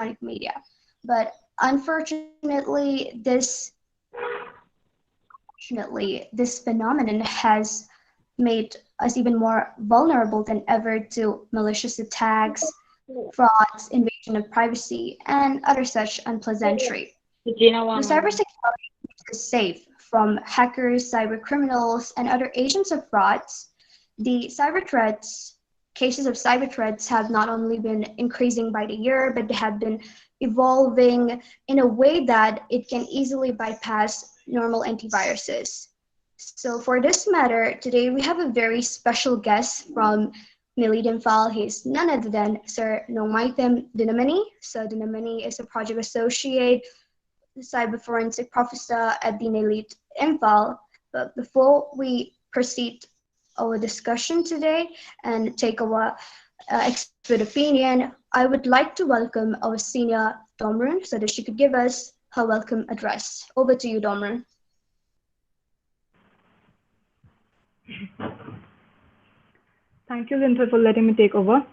electronic media. But unfortunately, this phenomenon has made us even more vulnerable than ever to malicious attacks, frauds, invasion of privacy, and other such unpleasantry. Gina The 111. cybersecurity keeps us safe from hackers, cyber criminals, and other agents of frauds. The cyber threats, cases of cyber threats have not only been increasing by the year, but they have been evolving in a way that it can easily bypass normal antiviruses. So for this matter, today we have a very special guest from Nilid File. He's none other than Sir Nomaitem Dinamani. So Dinamani is a project associate cyber forensic professor at the NELIT Infal. But before we proceed our discussion today and take our expert opinion, I would like to welcome our senior Domrun so that she could give us her welcome address. Over to you, Domrun. Thank you, Lindsay, for letting me take over.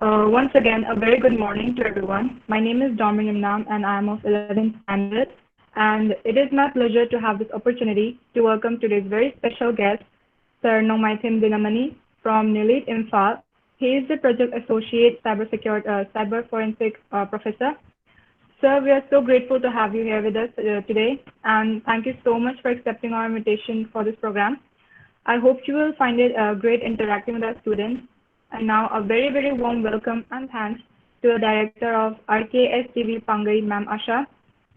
Once again, a very good morning to everyone. My name is Domrin Imnam, and I am of 11th standard. And it is my pleasure to have this opportunity to welcome today's very special guest, Sir Nomaitem Dinamani from NILIT Imphal. He is the Project Associate Cyber Forensic Professor. Sir, we are so grateful to have you here with us today, and thank you so much for accepting our invitation for this program. I hope you will find it great interacting with our students. And now a very, very warm welcome and thanks to the Director of RKSDV Pangai, Ma'am Asha,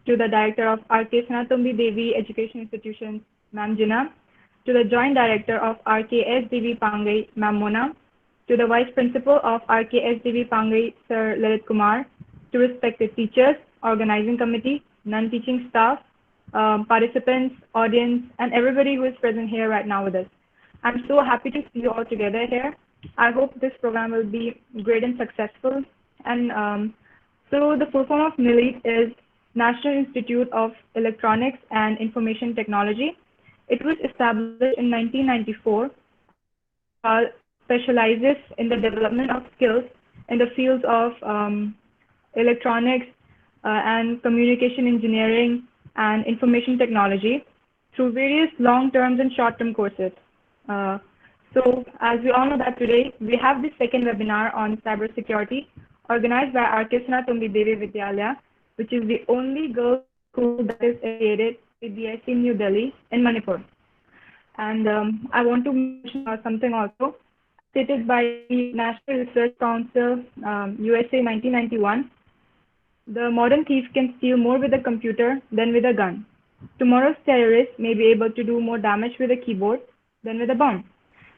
to the Director of RK Sanatombi Devi Education Institutions, Ma'am Jina, to the Joint Director of RKSDV Pangai, Ma'am Mona, to the Vice Principal of RKSDV Pangai, Sir Lalit Kumar, to respected teachers, organizing committee, non-teaching staff, participants, audience, and everybody who is present here right now with us. I'm so happy to see you all together here. I hope this program will be great and successful. And so the full form of NILIT is National Institute of Electronics and Information Technology. It was established in 1994. Specializes in the development of skills in the fields of electronics and communication engineering and information technology through various long-term and short-term courses. So as we all know that today, we have the second webinar on cybersecurity organized by Arkesna Tumbi Devi Vidyalaya, which is the only girls' school that is affiliated with the IC New Delhi in Manipur. And I want to mention something also stated by the National Research Council, USA 1991. The modern thief can steal more with a computer than with a gun. Tomorrow's terrorist may be able to do more damage with a keyboard than with a bomb.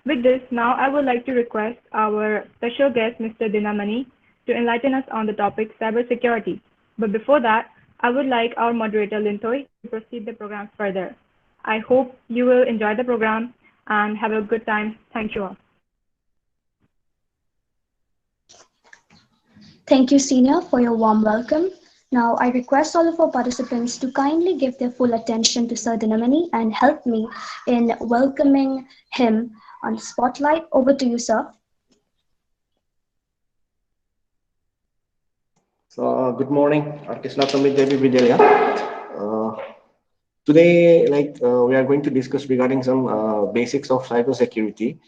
With this, now I would like to request our special guest, Mr. Dinamani, to enlighten us on the topic cybersecurity. But before that, I would like our moderator, Lintoy, to proceed the program further. I hope you will enjoy the program and have a good time. Thank you all. Thank you, Senior, for your warm welcome. Now, I request all of our participants to kindly give their full attention to Sir Dinamani and help me in welcoming him on Spotlight. Over to you, sir. So, good morning, Arkesna Tumbi Devi Vidyalaya. Today, we are going to discuss regarding some basics of cybersecurity.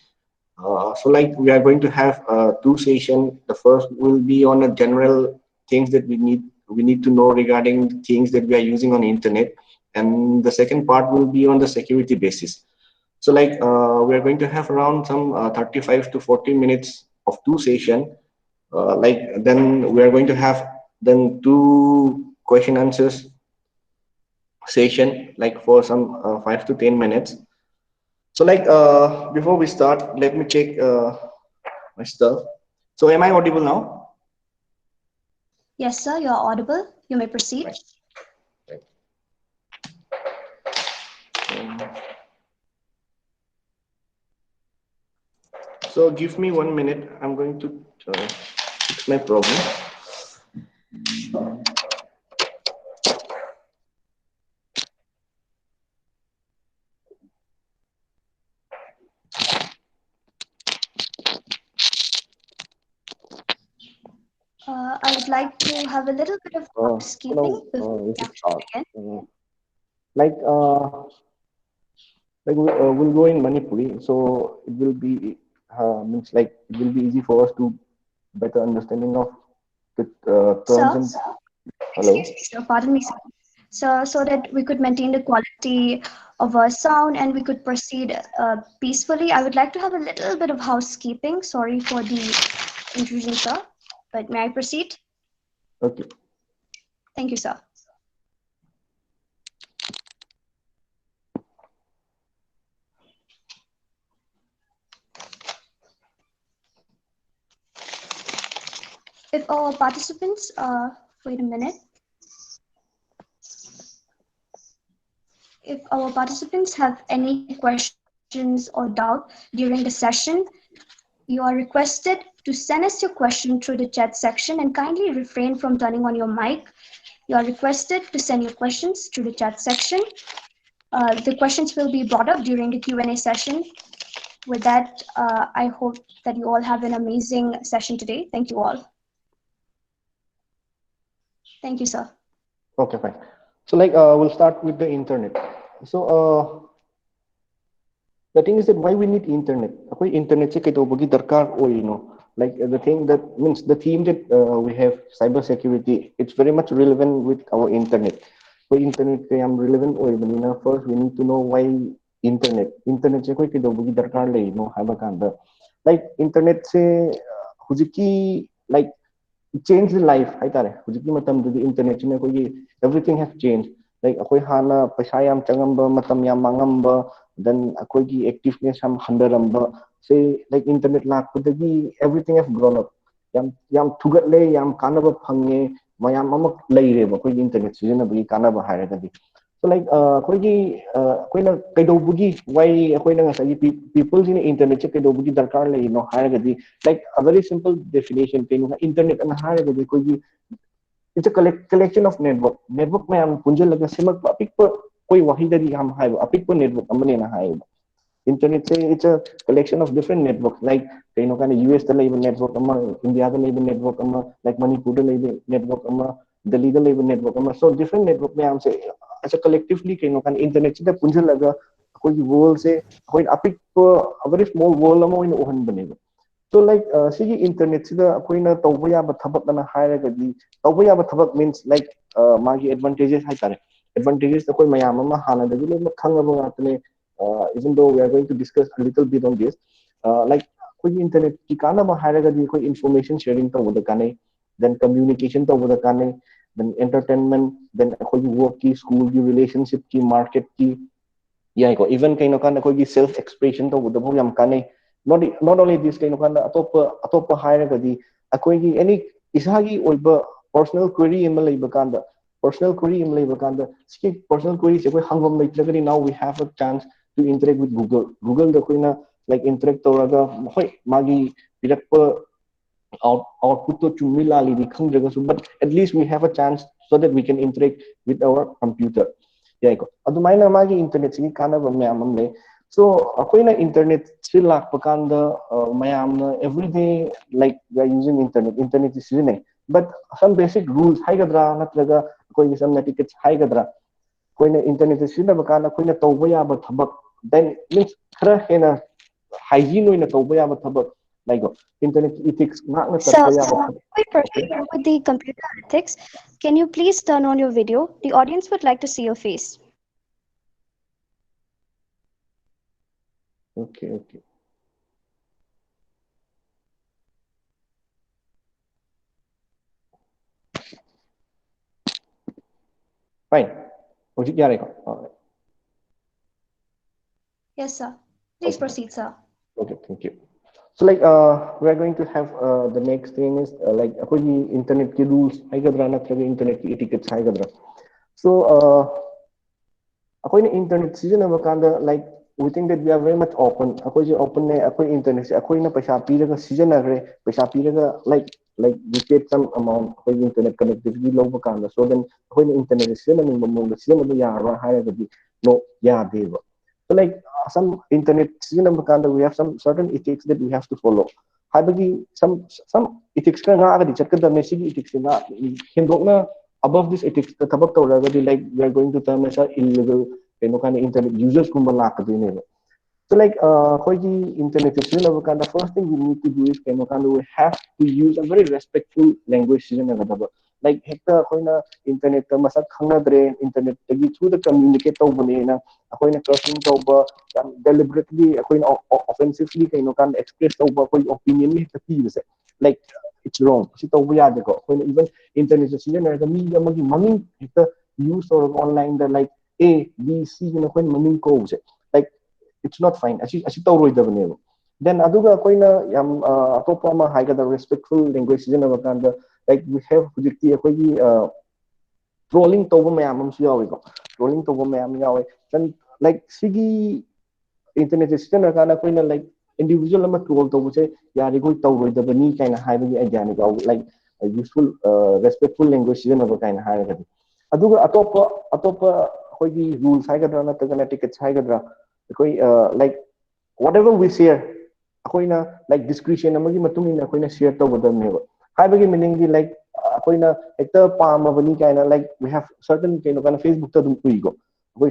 We are going to have two sessions. The first will be on a general things that we need to know regarding things that we are using on the internet, and the second part will be on the security basis. So we are going to have around some 35 to 40 minutes of two sessions. Then we are going to have then two question answers session for some 5 to 10 minutes. So before we start, let me check my stuff. So am I audible now? Yes, sir, you're audible. You may proceed. Right. So give me 1 minute. I'm going to fix my problem. I would like to have a little bit of housekeeping Hello, before we we should actually start. begin. Like, we'll go in Manipuri, so it will be means like it will be easy for us to better understanding of the terms Sir, and excuse hello. me, sir, pardon me, sir. So that we could maintain the quality of our sound and we could proceed peacefully, I would like to have a little bit of housekeeping. Sorry for the intrusion, sir, but may I proceed? Okay. Thank you, sir. If our participants, wait a minute. If our participants have any questions or doubt during the session, you are requested to send us your question through the chat section and kindly refrain from turning on your mic. You are requested to send your questions through the chat section. The questions will be brought up during the Q&A session. With that, I hope that you all have an amazing session today. Thank you all. Thank you, sir. Okay, fine. So like we'll start with the internet. So the thing is that why we need internet? Ako'y internet se kaito bagi darkar o like the thing that means the theme that we have cyber security. It's very much relevant with our internet. For internet kaya relevant o first we need to know why internet. Internet se kaito bagi darkar lay haba kanda. Like internet se hujiki like change the life haitare hujiki matam du internet ne ko everything has changed like akoi hana paisa yam changamba matam yam mangamba then akoi gi activeness ham handaramba say like internet lakudagi everything has grown up yam thugatle yam kanaba phange mayam amak leireba koi internet sijana bagi kanaba hairagadi so like akoigi akoina kaidobugi why akoina ngasagi people in internet che kaidobugi darkar lei no hairagadi like a very simple definition thing internet and hairagadi koigi it's a collection of network mayam punjalaga semak apikpa koi wahidadi ham haiba apikpa network amane na haiba internet say it's a collection of different networks like kind of US the labor network India the labor network like Manipur the labor network the legal labor network so different network में हमसे as a collectively kind of internet से punjal लगा कोई world से कोई apik a very small world अमा इन ओहन बनेगा so like sigi internet sida akoina tawba yaba thabak na hairagadi tawba yaba thabak means like magi advantages haitare advantages da koi mayam ama hana da le khangaba ngatne even though we are going to discuss a little bit on this like koi internet ki kana ma hairagadi koi information sharing tawba da kanai then communication tawba da kanai then entertainment then koi work ki school ki relationship ki market ki yeah ko even kaino kana koi self expression tawba da yam kanai not only this kind of atopa hairagadi akoigi any isagi oiba personal query ema leiba kanda personal query ema leiba kanda ski personal query se koi hangom leitragadi now we have a chance to interact with google da koina like interact toraga hoi magi pirakpa output to chummi lali di khangjaga su but at least we have a chance so that we can interact with our computer yeah ko adumaina magi internet sigi kana ba mayam am le so akoina internet se lakpa kanda mayamna every day like we are using internet is sine but some basic rules haigadra natraga koi some etiquettes haigadra koina internet sine ba kana koina tawba ya ba thabak then means khara hena hygiene oina tawba ya ba thabak like internet ethics ngakna So, tatpa ya ba before we okay proceed with the computer ethics, can you please turn on your video? The audience would like to see your face. okay fine hojik yare ko Yes, sir. Please okay proceed, sir. okay thank you so like we are going to have the next thing is like akogi internet ki rules haigadra natraga internet ki etiquettes haigadra so akoina internet sijanaba kanda like we think that we are very much open open ne akoi internet se akoina paisa piraga sijanagre paisa piraga like we paid some amount akoi internet connectivity loba kanda so then akoina internet sijana mong sijana yara hairagadi no yadeva so like some internet sijanaba kanda we have some certain ethics that we have to follow Habagi some ethics ka nga agad chakadame sigi ethics na hindokna above this ethics the tabak tawragadi like we are going to term as a illegal kind of internet users kumba lakadine. So like the internet is the first thing we need to do is we have to use a very respectful language. Like hekta koina internet ka masak khangadre internet tagi through the communicate tawbane na akoina cursing tawba deliberately akoina offensively kan express tawba koi opinion ni hekta pi like it's wrong. Si tawba yade ko koina even internet na mi amagi maming hekta use or online the like A B C koina maming ko like it's not fine. Asi tawroidabane. Then aduga koina yam atopa ma haigada respectful language sijanabakanda like we have hujikti akoigi trolling tawba mayam amsu yawi ko trolling tawba mayam yawi then like sigi internet sijanabakanda koina like individual ama troll tawba se yari koi tawroidabani kaina haibagi idea ni ko like a useful respectful language sijanaba kaina haigadi aduga atopa koigi rules haigadra natagana tickets haigadra like whatever we share akoina like discretion amagi matungina akoina share tawgadamneba haibagi meaning di like akoina hekta pamabani kaina like we have certain kind Facebook ta dum uigo akoi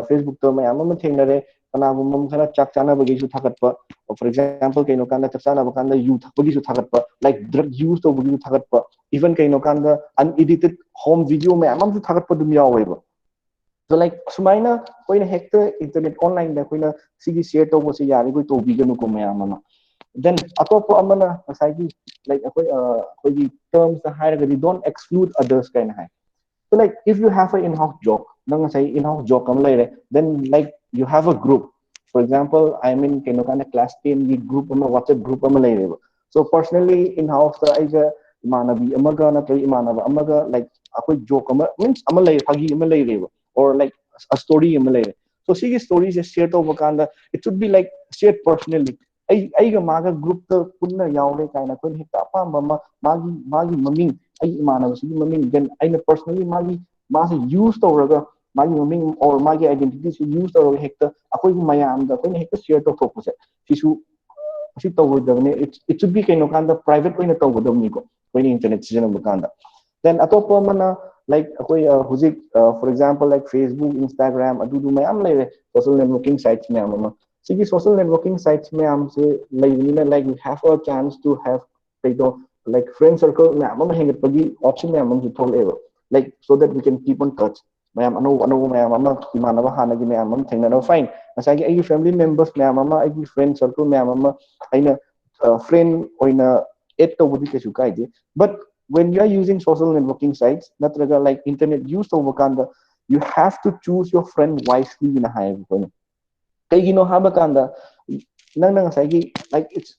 Facebook ta mayam ama thengnare kanagum mam khana chak chana bagi su thakatpa for example chak chana bakanda you bagi su thakatpa like drug use to bagi su thakatpa even unedited home video mayam am su thakatpa dum yaweba. So like sumaina koina hector internet online da koina sigi share to mo si yari koi to biganu ko mayamama then atopo amana asagi like koi terms the higher don't exclude others kind high. So like if you have an in-house job nang say in-house job kam laire then like you have a group for example I'm in kind of class 10 group ama WhatsApp group ama laire so personally in-house aiga imanabi amaga na kay imanaba amaga like akoi joke ama means ama laire phagi ama laire or like a story imalaire. So see stories is shared over kanda. It should be like shared personally. I ga maga group the punna yaure kaina kun hita pa mama magi maming ay imana sige maming then I personally magi use to raga magi maming or magi identity si use to hekta akoi mayam da kun hekta share to focus sisu si tawdabne it should be kaino kanda private oina tawdabni ko when internet sijan kanda. Then atopa mana like huzik for example like Facebook Instagram adudu mayam laire social networking sites mayam ama sigi social networking sites mayam se like we have a chance to have like friend circle mayam ama hengat pagi option mayam am thol like so that we can keep on touch mayam ano mayam ama imanaba hanagi mayam am thengna fine asagi ai family members mayam ama ai friend circle mayam ama aina friend oina add to budi kesu kaide but when you are using social networking sites, natraga like internet use over kanda, you have to choose your friend wisely in a high point. Kay gino haba kanda, nang nasagi like it's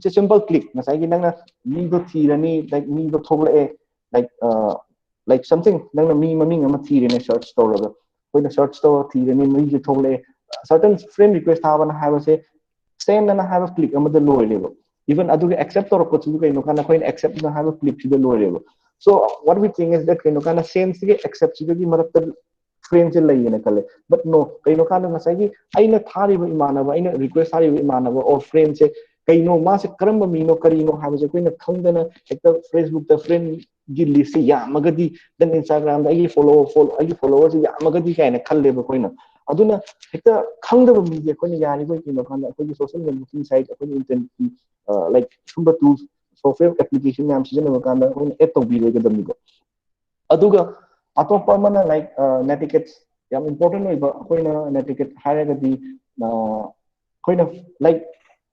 a simple click. Nasagi nang me do tirani like me do thogle like something nang me maming ama tirani search store. When the search store tirani me do thogle certain friend request haba na haba say send na have a click ama the low level. Even adu accept or opportunity kaino kana coin accept na have a click to the lower level. So what we think is that kaino kana same sige accept sige gi marattab friends lai na kale but no kaino kana ngasagi aina thari ba imanaba aina request thari ba imanaba or friends se kaino ma se karamba mino karino have se koina khangdana ekta Facebook the friend gi list ya magadi then Instagram da ai ai followers ya magadi kaina khalle ba koina aduna hekta khangdaba mi je koina yani ko kino kana ko social networking site ko internet like sumba tools software application naam sijana kanda ko add to bi ga damni ko aduga atopa mana like netiquette yam important oiba koina netiquette haraga di koina like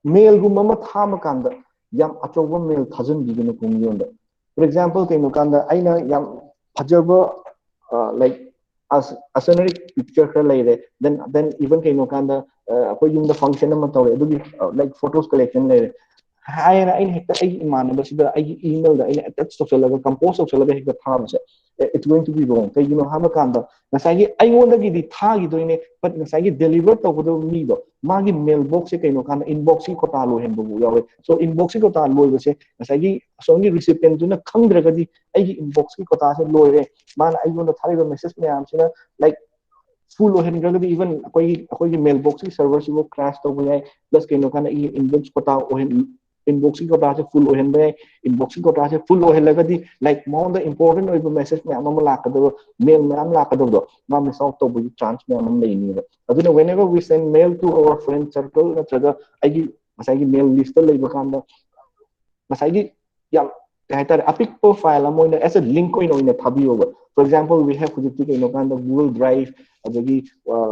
mail gum ma thama kanda yam achoba mail thajun bi gna kum yonda for example kaino kanda aina yam phajaba like as a scenery picture ka laire then even kaino kanda ko yung the function ma tawre adugi like photos collection laire higher I hit the man, but I email the attached to fill compose of fill the farms. It's going to be wrong. You know, Hamakanda. Nasagi, I want to get the tag doing it, but Nasagi delivered over the needle. Magi mailbox, inboxing Kotalo and so inboxing Kotalo will say, Nasagi, Sony recipient to the Kandragadi, I inboxing Kotas and Lore. Man, I want to tell you a message, like full even mailbox servers will crash over plus inbox Kota inboxing ko ta full ohen ba inboxing ko ta full ohen laga di like more the important oiba message me amama lakado mail me am lakado do ma miss out to bu chance me amam lei ni aduna whenever we send mail to our friend circle natraga agi masai gi mail list lei ba kan da masai gi yam haitare apik profile amoina as a link oina thabiyo ba for example we have hujiki kaino kan da Google Drive adagi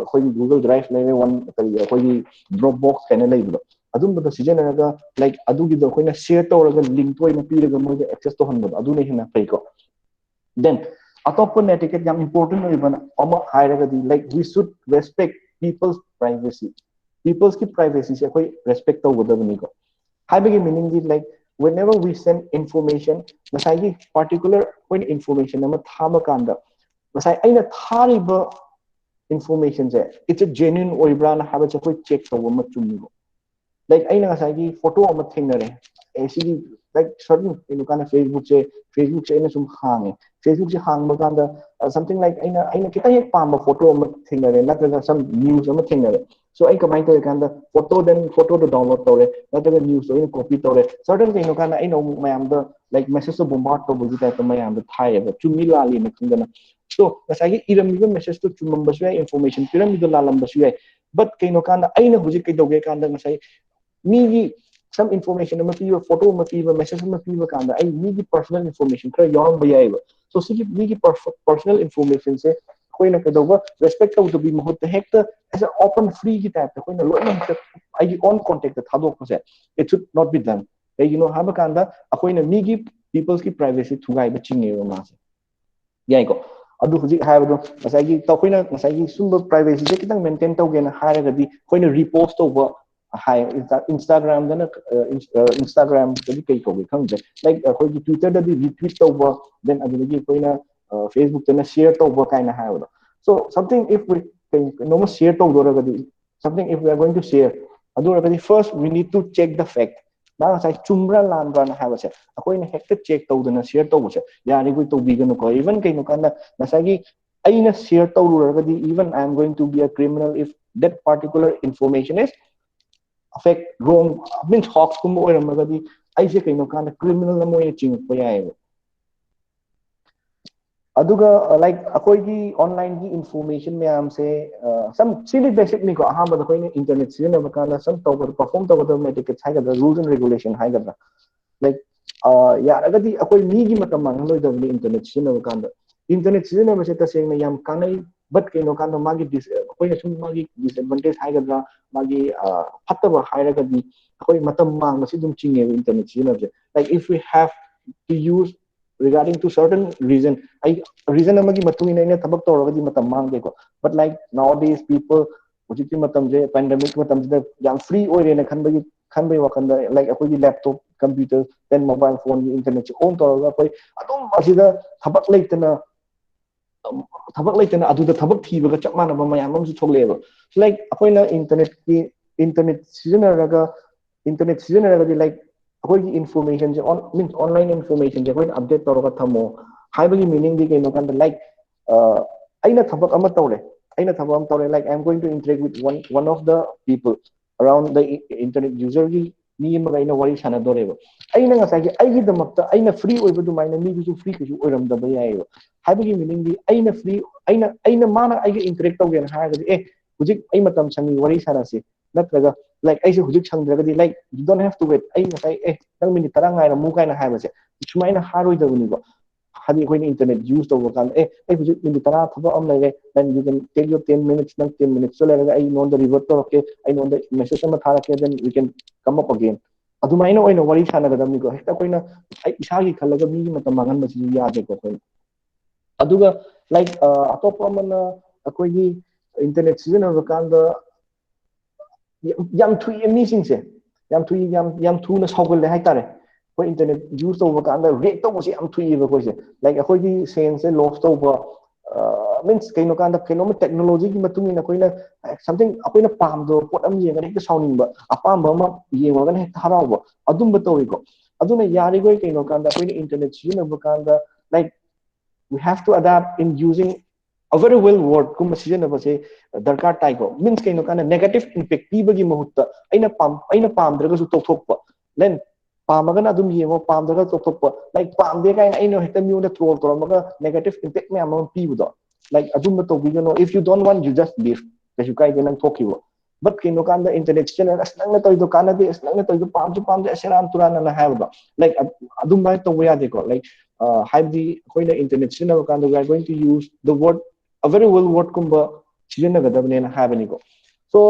khoi Google Drive lei one kari khoi Dropbox kana lei ba adum bada sijenaraga like adugi do koina share tawraga link toina piraga moida access to hanbada aduna hina pay ko then atop etiquette yam important oibana ama hairaga di like we should respect people's ki privacy se koi respect tawgadabani ko haibagi meaning di like whenever we send information masai particular point information ama thama kanda masai aina thariba information se it's a genuine oibra na haba che koi check tawa ma chumni like aina ngasai photo ama thingnare actually like certain kind of Facebook se aina sum hange Facebook se hang ba kanda something like aina kita hek pamba photo ama thingnare natraga some news ama thingnare so ai kamai to kanda photo to download tore natraga news to copy tore certain kind aina mayam da like message to bombard to bugi type mayam da thai ba chumi lali na thingana so ngasai iramiga message to chumamba su information piramiga lalamba su but kanda aina huji kai doge kanda ngasai migi some information ama piba photo ama piba message ama piba kanda ai migi personal information kara yawn ba yaiba so sigi migi personal information se koina kadoba respect to be mahut hekta as an open free ki type koina loina ai on contact the thadok ko se it should not be done haba kanda akoina migi people's ki privacy thugai ba chinge ma se yai ko adu huji haibado masai to koina masai sumba privacy se kitang maintain tawgena haraga di koina repost to hi Instagram dana Instagram kadi kai ko bi khangje like khoi gi Twitter da di retweet tawba then adigi koina Facebook dana share tawba kaina hayo so something if we no more share tawdora gadi something if we are going to share adura gadi first we need to check the fact na sai chumra landra na hayo se akoina hekta check tawdana share tawba se yari goi tawbigano ko even kai no kana nasagi aina share tawdura gadi even I am going to be a criminal if that particular information is affect wrong means hawks kuma oiramagadi aise kaino kana criminal na moy chingpa yai aduga like akoi gi online gi information mayam se some silly basic ni ko ahamba da koine internet sina bakana some to perform to the etiquette hai ga rules and regulation hai ga like yaragadi akoi mi gi matam mang loi da internet sina bakanda internet sina ba se ta seng na yam kanai but kaino kana magi koina sum magi disadvantage hai ga magi fattaba hairagadi akoi matam mang masi dum chinge internet sina like if we have to use regarding to certain reason reason amagi matung ina thabak tawragadi matam mang de ko but like nowadays people hujiti matam je pandemic matam je yang free oire na khanbai wakanda like akoi laptop computer then mobile phone internet on tawraga akoi adum asida thabak leitana thabak leitana aduda thabak thibaga chap manaba mayam amsu thogleba like akoina internet seasonaraga like akoi information on means online information je akoi update tawraga thamo haibagi meaning di kaino kan like aina thabak ama tawre like I am going to interact with one of the people around the internet user gi ni ma aina wari sana doreba aina nga sai ai gi damakta aina free oiba du maina mi gi free ki oiram da ba yaiba haibagi meaning di aina free aina mana ai gi interact tawgen haga hujik ai matam sangi wari sana se natraga like ai se hujik sangdraga di like you don't have to wait ai nga sai nang minute tarang ngai ra mu kaina haiba se sumaina haroi da buni go hadi koina internet use to kan ai hujik minute tara thaba am lai then you can take your 10 minutes nang 10 minutes so lega ai non the revert to okay ai non the message ma thara ke then we can come up again adumaina oina wari sana ga damni ko hekta koina ai isagi khalaga mi matam mangan ma si ya de ko koina aduga like atop amana akoi gi internet season of kanda yam thui mi sing se yam thu na sawgal le hai tare ko internet use to kanda rate to si am thui ba ko se like akoi gi sense loss to ba means kaino kanda kaino technology gi matung ina koina something akoina pam do pot am yenga hekta sounding ba apam ba ma yenga gan hekta haraw ba adum ba to ko aduna yari goi kaino kanda koina internet season of kanda like we have to adapt in using a very well word kuma season of say darkar type means kaino kana negative impact pibagi mahutta aina pam draga su to thokpa then पामगन अदुम येमो पामदगा तोथोप like पामदे काइन आइनो हेक्टा मिउना ट्रोल तोरमगा नेगेटिव इम्पैक्ट में अमम पीबुदो लाइक अदुम तोबिगनो if you don't want you just leave कछु काइदे नंग थोकिबो बट किनो कांदा इंटरनेट चैनल असनंग तोइदो कानादे असनंग तोइदो पामदे असेराम तुराना ना हायबो लाइक अदुम बाय तो या देखो लाइक हाइबदी कोइना इंटरनेट चैनल कांदा we are going to use the word a very well word kumba sijennagadabne na habani ko so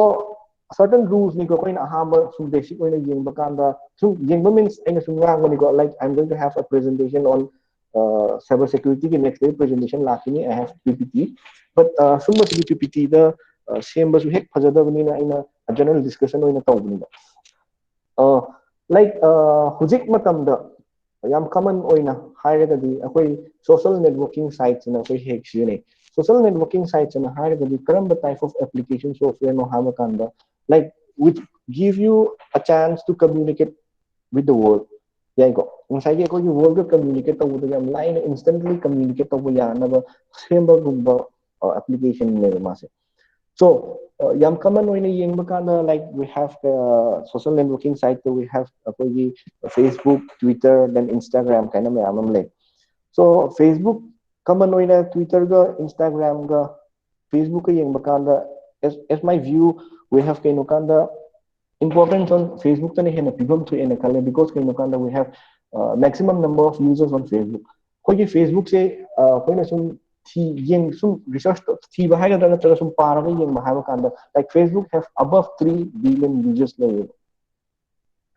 certain rules ni ko koina ahamba sum basic oina yengba kanda sum yengba means aina sum ngani ko like I'm going to have a presentation on cyber security ki next day presentation lakini I have PPT but sum ba PPT the same ba su hek phajadabni na aina a general discussion oina tawbni like hujik matamda yam common oina hairagadi akoi social networking sites na akoi hek sine social networking sites na hairagadi karamba type of application software no hama kanda like which give you a chance to communicate with the world yeah go ngasai ge ko you world ko communicate to the yam line instantly communicate to ya na ba semba gumba application ne ma se so yam common oina yengba kana like we have the social networking site so we have akoi Facebook Twitter then Instagram kind of yam like so Facebook common oina Twitter ga Instagram ga Facebook ka yengba kana as my view we have kaino kanda importance on Facebook tane hena pibam to ena kale because kaino kanda we have maximum number of users on Facebook koi Facebook se koi na sum thi yeng sum research thi ba haga dana tara sum para ga yeng ba haga kanda like Facebook have above 3 billion users na yeng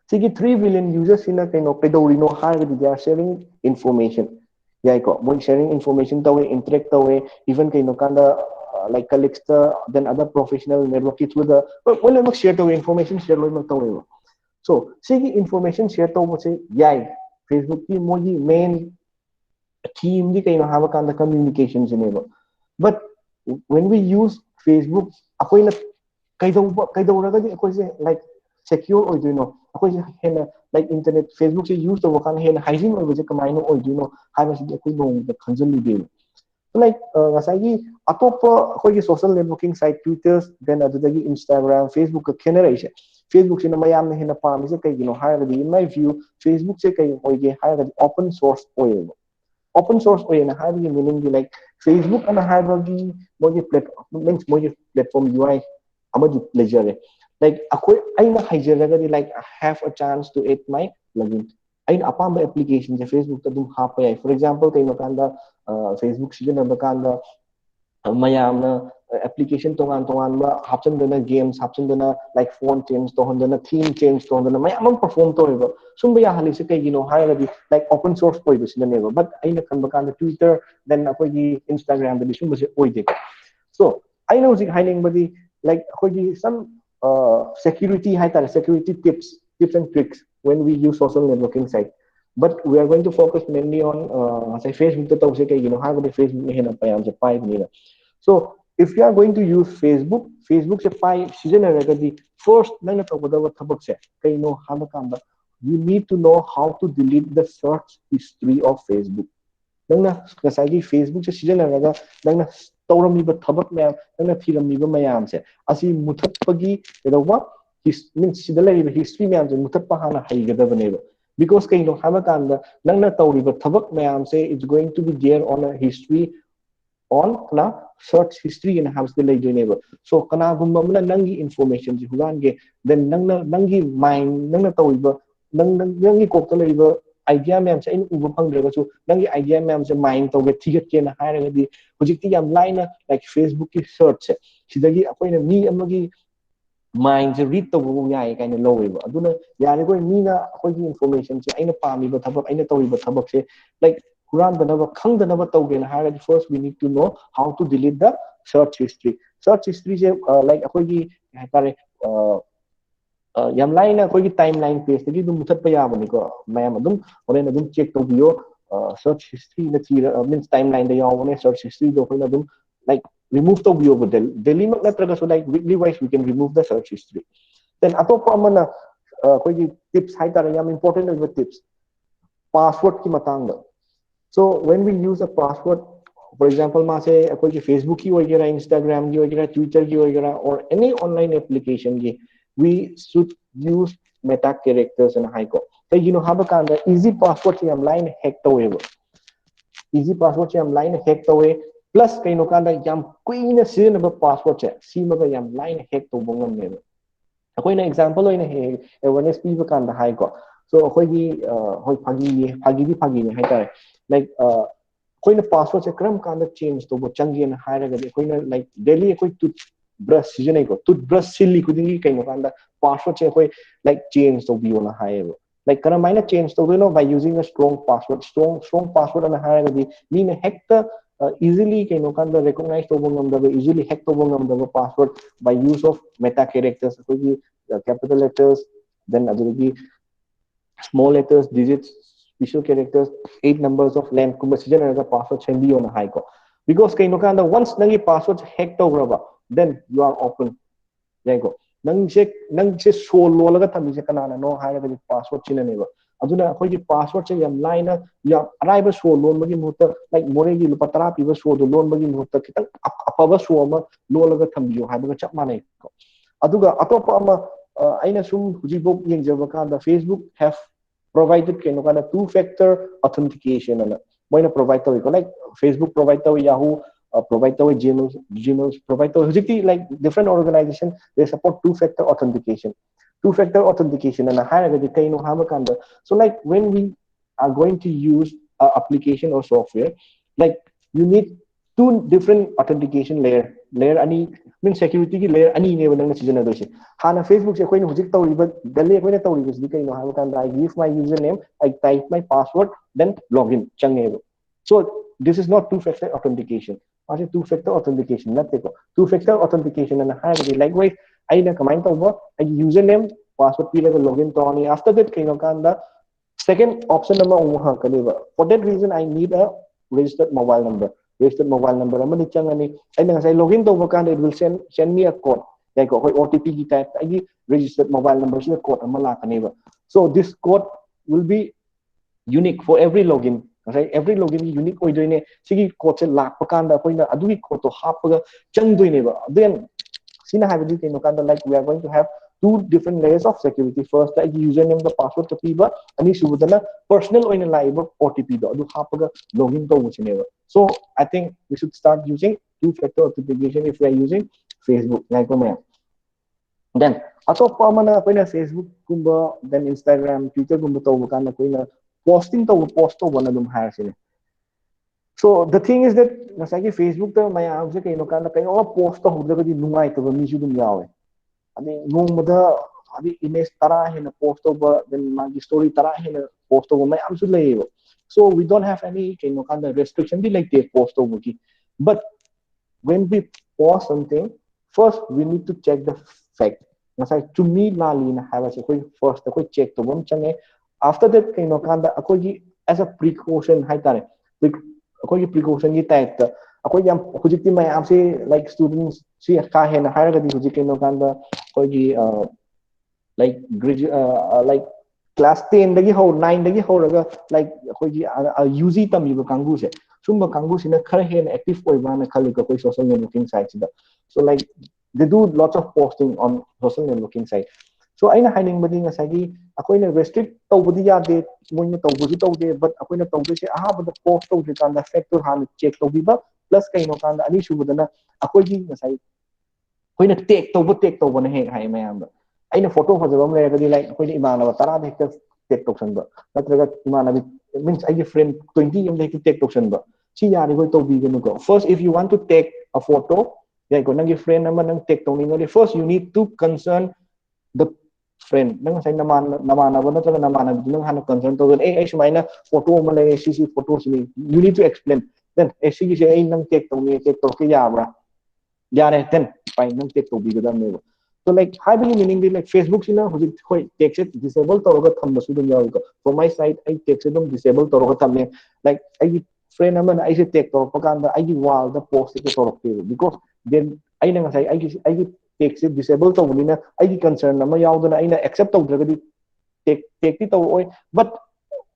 sigi 3 billion users ina kaino pedori no haga they are sharing information yeah ko mo sharing information tawe interact tawe even kaino kanda like colleagues then other professional network it with the well mak share tawe information share loy mak tawe so sigi information share tawe se yai Facebook ki moji main team di kaino haga kanda communications enable but when we use Facebook akoi na kaidawraga di akoi se like secure oidoino akoi se hena like internet Facebook se use to kan hena hygiene oibo se kamaino oidoino haga se akoi no khanjali de like ngasai atopa akoi social networking site Twitter then adudagi Instagram Facebook ka generation Facebook se na mayam hena pam se kai gino haga di in my view Facebook se kai oige haga open source oil open source way na having meaning like Facebook and having moji platform means moji platform UI amadi pleasure like akoi aina haijeraga like I have a chance to add my plugin aina apamba application je Facebook ta dum hapa yai for example kay makanda Facebook sigin na makanda mayamna application tongan tongan ma hapchen dana games hapchen dana like phone change to hondana theme change to hondana mayam perform to hoba sumba ya hali se kay gino hairadi like open source poi bisina nego but aina kan bakanda Twitter then akoi gi Instagram da sumba se oi de so I know zik hining badi like akoi gi some security hai tar security tips and tricks when we use social networking site but we are going to focus mainly on say Facebook to se kay gino ha badi Facebook me hena payam se pai ni so if you are going to use Facebook se pai season already first nang natawada thabak se kaino hama kanda you need to know how to delete the search history of Facebook nangna ngasai Facebook se season already nangna tawrami ba thabak mayam nangna thirami ba mayam se asi muthatpagi edawa means sidala history mayam se muthatpa hana haigadabane ba because kaino hama kanda nangna tawri ba thabak mayam se it's going to be there on a history on na search history in house the lay doineba so kana gumba muna nangi information ji hulan ge then nangi mind nangna tawiba nangi kokta laiba idea ma'am se in ubu phangdra su nangi idea ma'am se mind tawge thiget ke na haira di hojikti yam line like Facebook ki search se sidagi akoina mi amagi mind se read tawu yai kaina loweba aduna yare koi mi na akoi information se aina pami ba thabak aina tawiba thabak se like Quran danaba khang danaba tawgen haga first we need to know how to delete the search history je like akoi gi tare yam line akoi gi timeline page gi dum muthat pa yabani ko mayam adum horen adum check to bio search history na chi means timeline da yawone search history do horen adum like remove to bio bodel daily mak na traga so like weekly wise we can remove the search history then atop amana akoi gi tips hai tare yam important is the tips password ki matang da so when we use a password, for example, मासे कोई की Facebook की वगैरह, Instagram की वगैरह, Twitter की वगैरह, or any online application की, we should use meta characters and hyco. ꯀꯩꯒꯤꯅꯣ ꯍꯥꯏꯕ ꯀꯥꯟꯗ easy password ꯌꯥꯝ ꯂꯥꯏꯅ hack ꯇꯧꯋꯦꯕ easy password ꯌꯥꯝ ꯂꯥꯏꯅ hack ꯇꯧꯋꯦ plus ꯀꯩꯅꯣ ꯀꯥꯟꯗ ꯌꯥꯝ ꯀꯨꯏꯅ ꯁꯤꯖꯤꯟꯅꯕ password ꯁꯤꯃꯒ ꯌꯥꯝ ꯂꯥꯏꯅ hack ꯇꯧꯕ ꯉꯝꯃꯦꯕ ꯑꯩꯈꯣꯏꯅ ꯑꯦꯛꯖꯥꯝꯄꯜ ꯑꯣꯏꯅ ꯍꯦꯛ ꯑꯦꯋꯥꯔꯅꯦꯁ ꯄꯤꯕ ꯀꯥꯟꯗ ꯍꯥꯏꯀꯣ ꯁꯣ ꯑꯩꯈꯣꯏꯒꯤ ꯍꯣꯏ ꯐꯥꯒꯤꯅꯤ ꯍꯥꯏꯇꯥꯔꯦ ꯂꯥꯏꯛ ꯑꯩꯈꯣꯏꯅ password ꯀꯔꯝ ꯀꯥꯟꯗ ꯆꯦꯟꯖ ꯇꯧꯕ ꯆꯪꯒꯦꯅ ꯍꯥꯏꯔꯒꯗꯤ ꯑꯩꯈꯣꯏꯅ ꯂꯥꯏꯛ ꯗꯦꯂꯤ ꯑꯩꯈꯣꯏ ꯇꯨꯠꯕ꯭ꯔꯁ ꯁꯤꯖꯤꯟꯅꯩꯀꯣ ꯇꯨꯠꯕ꯭ꯔꯁ ꯁꯤꯜꯂꯤ ꯈꯨꯗꯤꯡꯒꯤ ꯀꯩꯅꯣ ꯀꯥꯟꯗ password ꯑꯩꯈꯣꯏ ꯂꯥꯏꯛ ꯆꯦꯟꯖ ꯇꯧꯕꯤꯌꯣꯅ ꯍꯥꯏꯌꯦꯕ ꯂꯥꯏꯛ ꯀꯔꯝꯍꯥꯏꯅ ꯆꯦꯟꯖ ꯇꯧꯗꯣꯏꯅꯣ by using a strong password strong password ꯑꯅ ꯍꯥꯏꯔꯒꯗꯤ ꯃꯤꯅ ꯍꯦꯛꯇ easily ꯀꯩꯅꯣ ꯀꯥꯟꯗ recognize ꯇꯧꯕ ꯉꯝꯗꯕ easily hack ꯇꯧꯕ ꯉꯝꯗꯕ password by use of meta characters ꯑꯩꯈꯣꯏꯒꯤ capital letters then ꯑꯗꯨꯗꯒꯤ small letters digits special characters 8 numbers of length ꯀꯨꯝꯕ ꯁꯤꯖꯤꯟꯅꯔꯒ password ꯁꯦꯝꯕꯤꯌꯣꯅ ꯍꯥꯏꯀꯣ because ꯀꯩꯅꯣ ꯀꯥꯟꯗ once ꯅꯪꯒꯤ password hack ꯇꯧꯈ꯭ꯔꯕ then you are open ꯌꯥꯏꯀꯣ ꯅꯪꯁꯦ ꯁꯣ ꯂꯣꯜꯂꯒ ꯊꯝꯃꯤꯁꯦ ꯀꯅꯥꯅꯅꯣ ꯍꯥꯏꯔꯒꯗꯤ password ꯁꯤꯅꯅꯦꯕ ꯑꯗꯨꯅ ꯑꯩꯈꯣꯏꯒꯤ password ꯌꯥꯝ ꯂꯥꯏꯅ ꯌꯥꯝ ꯑꯔꯥꯏꯕ ꯁꯣ ꯂꯣꯟꯕꯒꯤ ꯃꯍꯨꯠꯇ ꯂꯥꯏꯛ ꯃꯣꯔꯦꯒꯤ ꯂꯨꯄꯥ 10 ꯄꯤꯕ ꯁꯣꯗꯣ ꯂꯣꯟꯕꯒꯤ ꯃꯍꯨꯠꯇ ꯈꯤꯇꯪ ꯑꯐꯕ ꯁꯣ ꯑꯃ ꯂꯣꯜꯂꯒ ꯊꯝꯕꯤꯌꯣ ꯍꯥꯏꯕꯒ ꯆꯞ ꯃꯥꯟꯅꯩꯀꯣ ꯑꯗꯨꯒ ꯑꯇꯣꯞꯄ ꯑꯃ ꯑꯩꯅ ꯁꯨꯝ ꯍꯧꯖꯤꯛꯐꯥꯎ ꯌꯦꯡꯖꯕ ꯀꯥꯟꯗ Facebook have provided kano kana two factor authentication ana moina provide tawiko like Facebook provide tawi Yahoo provide tawi Gmail provide tawi hujikti like different organization they support two factor authentication ana haraga kaino haba kanda so like when we are going to use a application or software like you need two different authentication layer ani mean security ki layer ani ne nang sijana doise hana Facebook se koina hujik tawriba dalle koina tawriba sidi kaino haba kanda I give my username I type my password then login changebo so this is not two factor authentication ase two factor authentication natte ko two factor authentication ana haibe likewise aina kamain tawba I username password piraga login tawni after that kaino kanda second option number ha kaneba for that reason I need a registered mobile number amani changani aina ngasai login tawba kanda it will send me a code like OTP ki type I registered mobile number si code ama lakaneba so this code will be unique for every login right every login unique oidoine sigi code se lakpa kanda koina adui code to hapaga changdoineba then sina habidi kino kanda like we are going to have two different layers of security first like username the password to piba ani subudana personal oina laiba OTP do adu hapaga login to wuchineba so I think we should start using two factor authentication if we are using Facebook like then atoppa amana koina Facebook kumba then Instagram Twitter kumba tawba kana koina posting post tawba na dum hairasine so the thing is that nasagi Facebook ta mayam se kaino kana kaino post to hudagadi nungai to mi su dum yawe ani nongmada abi image tara hena post tawba then magi story tara hena post tawba mayam su leibo so we don't have any kaino kana restriction di like the post tawba ki but when we post something first we need to check the fact nasai chumi lali na haba se koi first koi check to bom change after that kaino kanda akoi as a precaution haitare akoi precaution gi type ta akoi yam hujikti mai amse like students si ka hena haragadi hujik kaino kanda akoi gi like like class 10 dagi ho 9 dagi ho raga like akoi gi UG tamiba kangu se sumba kangu sina khara hena active oiba na khali ka koi social networking sites da so like they do lots of posting on social networking site so aina hiding badi ngasagi akoina restrict tawbudi yade moina tawbudi tawde but akoina tawde se ahabada post tawde kanda factor han check tawbiba plus kaino kanda ani subudana akoigi ngasai koina take tawba na he hai mayam aina photo fajaba mayagadi like akoina imanaba tara de take tawsanba natraga imanabi means ai friend 20 yam de take tawsanba si yari goi tawbi ganu ko first if you want to take a photo yeah ko nangi friend nama nang take tawning first you need to concern the friend nang sai namana ba natraga namana nang hana concern to ai sumaina photo ma le si photo si you need to explain then si si ai nang take to ke yabra yare then fine nang take to bi ga dam ne so like how do you meaning like Facebook sina hujik khoi text it disable to ga tham su dum yaw ko for my side I text it dum disable to ga tham ne like I friend amana I se take to pakanda I wall the post it to because then I nang sai I text it disable to bulina I concern nama yaw dana I accept to dragadi take ti to oi but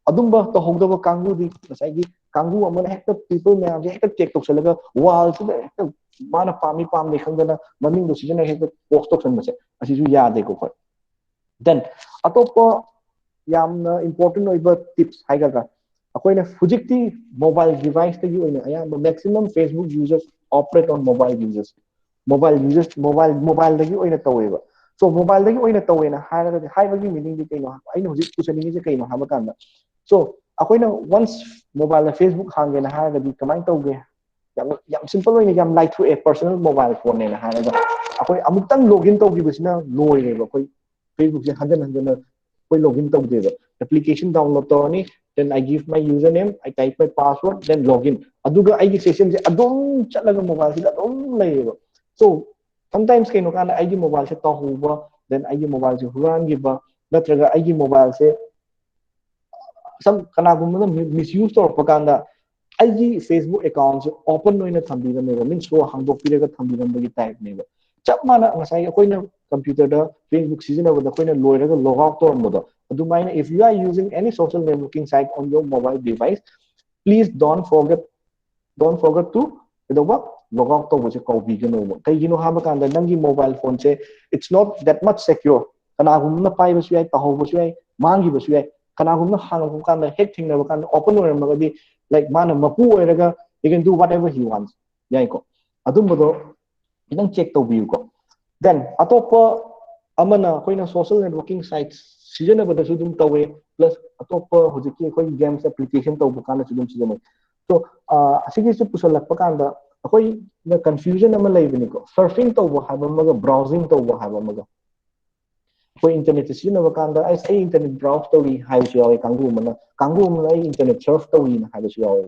adumba to hogdaba kangu di sai gi kangu amana hekta people me am hekta check to salaga wall su hekta mana pami pam lekhangana maning do sijana hekta post to san base asi ju ya de ko then atopa yamna important oiba tips haigadra akoina hujikti mobile device tagi oina ayamba maximum Facebook users operate on mobile dagi oina taweba so mobile dagi oina tawena haibagi meaning di kaino aina hujik pusaningi je kaino habakanda so akoina once mobile Facebook hangena haigadi kamai tawge yam simple oina yam light through a personal mobile phone ne haiga akoi amuktang login tawgibasina loireba akoi Facebook je handan handan koi login tawdeba application download tawani then I give my username I type my password then login aduga ai session je adom chatlaga mobile se adom layeba so sometimes kaino kana ai mobile se tahuba then ai mobile se huran giba natraga ai mobile se some kanagumna misuse tawrpakanda aigi Facebook account open oina thambirame means so hangdokpiraga thambirambagi type neba chap mana ngasai akoina computer da Facebook seasonable akoina loiraga log out tormodo adumaina if you are using any social networking site on your mobile device please don't forget to edoba log out tawse kaubigano kaigino haba kanda nangi mobile phone se it's not that much secure kanagumna paibasu yai tahobasu yai mangibasu yai kanagumna hangabu kanda hek thingna kanda open oiramagadi like mana mapu oiraga he can do whatever he wants yaiko adumbodo idang check tawbiu ko then atopa amana koina social networking sites seasonable su dum tawe plus atopa hojiki koi games application tawbu kana su dum season so asigi su pusalakpa kanda akoi na confusion ama laibini ko surfing tawbu haba maga browsing tawbu haba maga koi internet seasonable kanda ai internet browse tawi haisu yawe kangu mana ai internet surf tawi na haisu yawe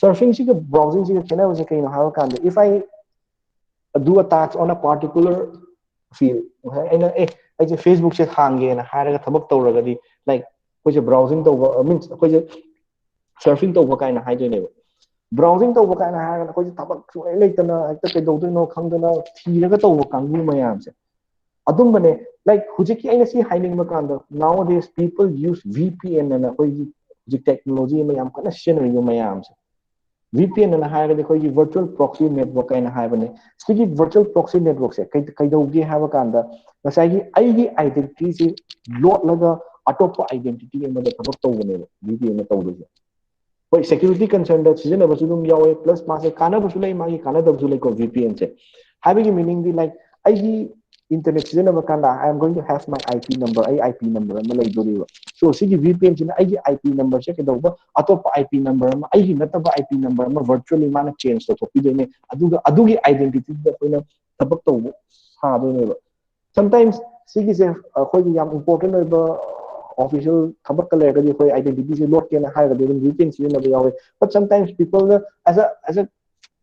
surfing siga browsing siga kena wase kaino haba kanda if I do a task on a particular field aina ai je Facebook se hange na haraga thabak tawragadi like koi browsing tawba means koi surfing tawba kaina haidone browsing tawba kaina haraga koi thabak su leitana hekta kedodino khangdana thiraga tawba kangu mayam se adumbane like hujiki aina si hiding makanda nowadays people use VPN and hujik technology mayam kana scenario mayam se VPN and higher the virtual proxy network and have sigi virtual proxy network se kaidogi have a kanda nasagi ID identity si lot laga atopa identity and the tabak to VPN tawdu but security concern that season of asylum yawe plus mase kana busulai magi kana dabsulai ko VPN se having a meaning the like ID internet season of kanda I am going to have my IP number IP number and malay duriwa so sigi VPN sin ai IP number se kedoba atop IP number ma ai nataba IP number ma virtually mana change to pidene adugi identity da koina tabak to ha do ne sometimes sigi se khoi yam important oiba official tabak ka lega khoi identity se lock kena ha ga de VPN sin na yawe but sometimes people as a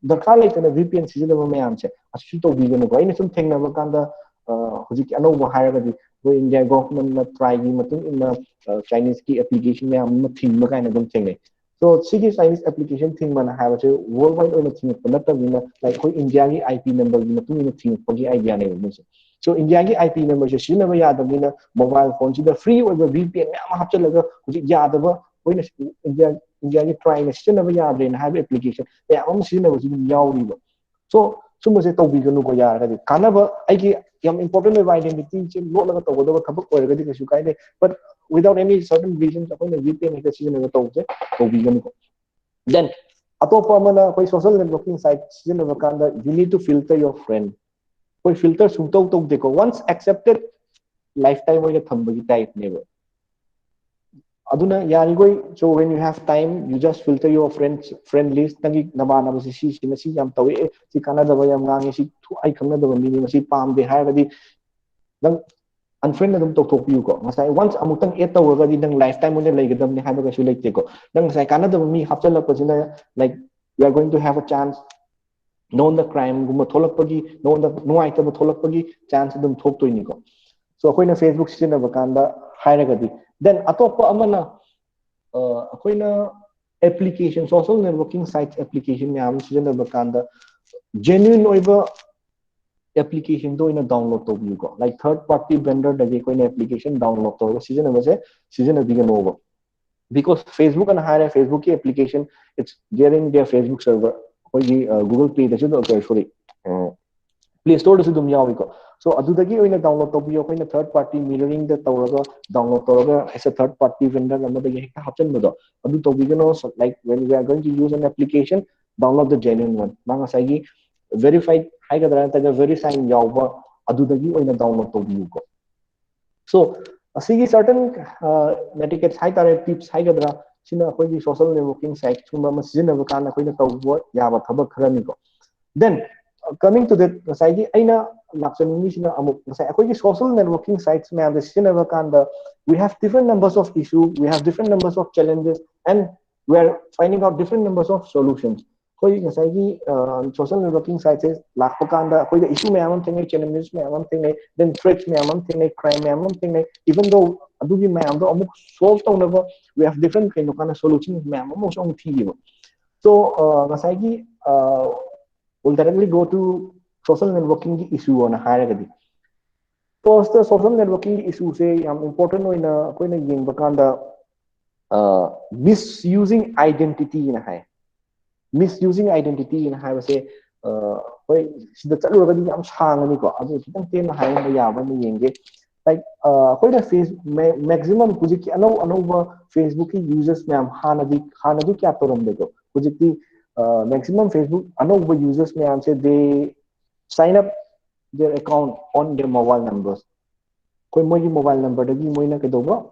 darkar leitana VPN season of mayam se asu to bigano ko ina sum thengna ba kanda hujik anova hairagadi we India government na try gi matung in Chinese ki application me am thing ma kaina dum thingne so sigi Chinese application thing man ha se worldwide on thing pa nata bina like koi India gi IP number gi matung in thing pa gi idea ne mu so India gi IP number se sina ba yada bina mobile phone si da free over VPN me am hapcha laga hujik yada ba koi India gi try na sina ba yada na have application ya am sina ba si yauri ba so sumase tawbiganu ko yaragadi kanaba aigi yam important identity che lotlaga tawgada thabak oiragadi kasu kaide but without any certain reasons akoina VPN ka season tawse tawbiganu ko then atopa mana koi social networking site season kanda you need to filter your friend koi filter sumtaw tawde ko once accepted lifetime oiga thambagi type never aduna yarigoi so when you have time you just filter your friend list tangi nabana basi si yam tawi si kana da yam ngangi si thu ai khangna da mi ni si pam de hairadi nang unfriend adum tok tok piu ko ngasai once amutang add tawga di nang lifetime mo ne leigadam ne haiba ka su leite ko nang ngasai kana da mi hapchal ko sina like you are going to have a chance known the crime guma tholak pagi known the nuai ta tholak pagi chance adum thok toini ko so akoina Facebook sina bakanda hairagadi then atopa amana akoina application social networking sites application myam sina bakanda genuine oiba application do ina download to you go like third party vendor da ko ina application download to season of se season of digan over because Facebook and hire Facebook application it's there in their Facebook server or Google Play da should okay sorry Play Store da su dum yawi ko. So adudagi oina download tobiyo koina third party mirroring da tawraga download tawraga as a third party vendor namadagi hekta hapchan bodo adu tobigano. Like when we are going to use an application, download the genuine one manga sagi verified haigadra ta very sign yawba adudagi oina download tobiyo ko. So asigi certain etiquettes hai tare tips haigadra sina akoigi social networking site sumba ma sijinaba kana akoina tawbo yaba thabak kharani ko. Then coming to that, Saiji, aina laksanini amuk akoigi social networking sites me am sina kanda we have different numbers of issues, we have different numbers of challenges, and we are finding out different numbers of solutions. Koi Saiji social networking sites is lakpakanda akoiga issue me amam thing challenges me amam thing then threats me amam thing crime me amam thing even though adugi me am do amuk solve tawnaba we have different kind of solutions me amam also thigibo. So Saiji we'll directly go to social networking issue on a higher level. First, the social networking issue say important in a ying bakanda misusing identity in a high. Misusing identity in a high say the already am hangani ko adu kitang ten high na yaban ni yenge like face maximum kujiki anova Facebook users me am hanadi kya toram dego kujiki maximum Facebook another users may answer they sign up their account on their mobile numbers. Koi moji mobile number dagi moina ke doba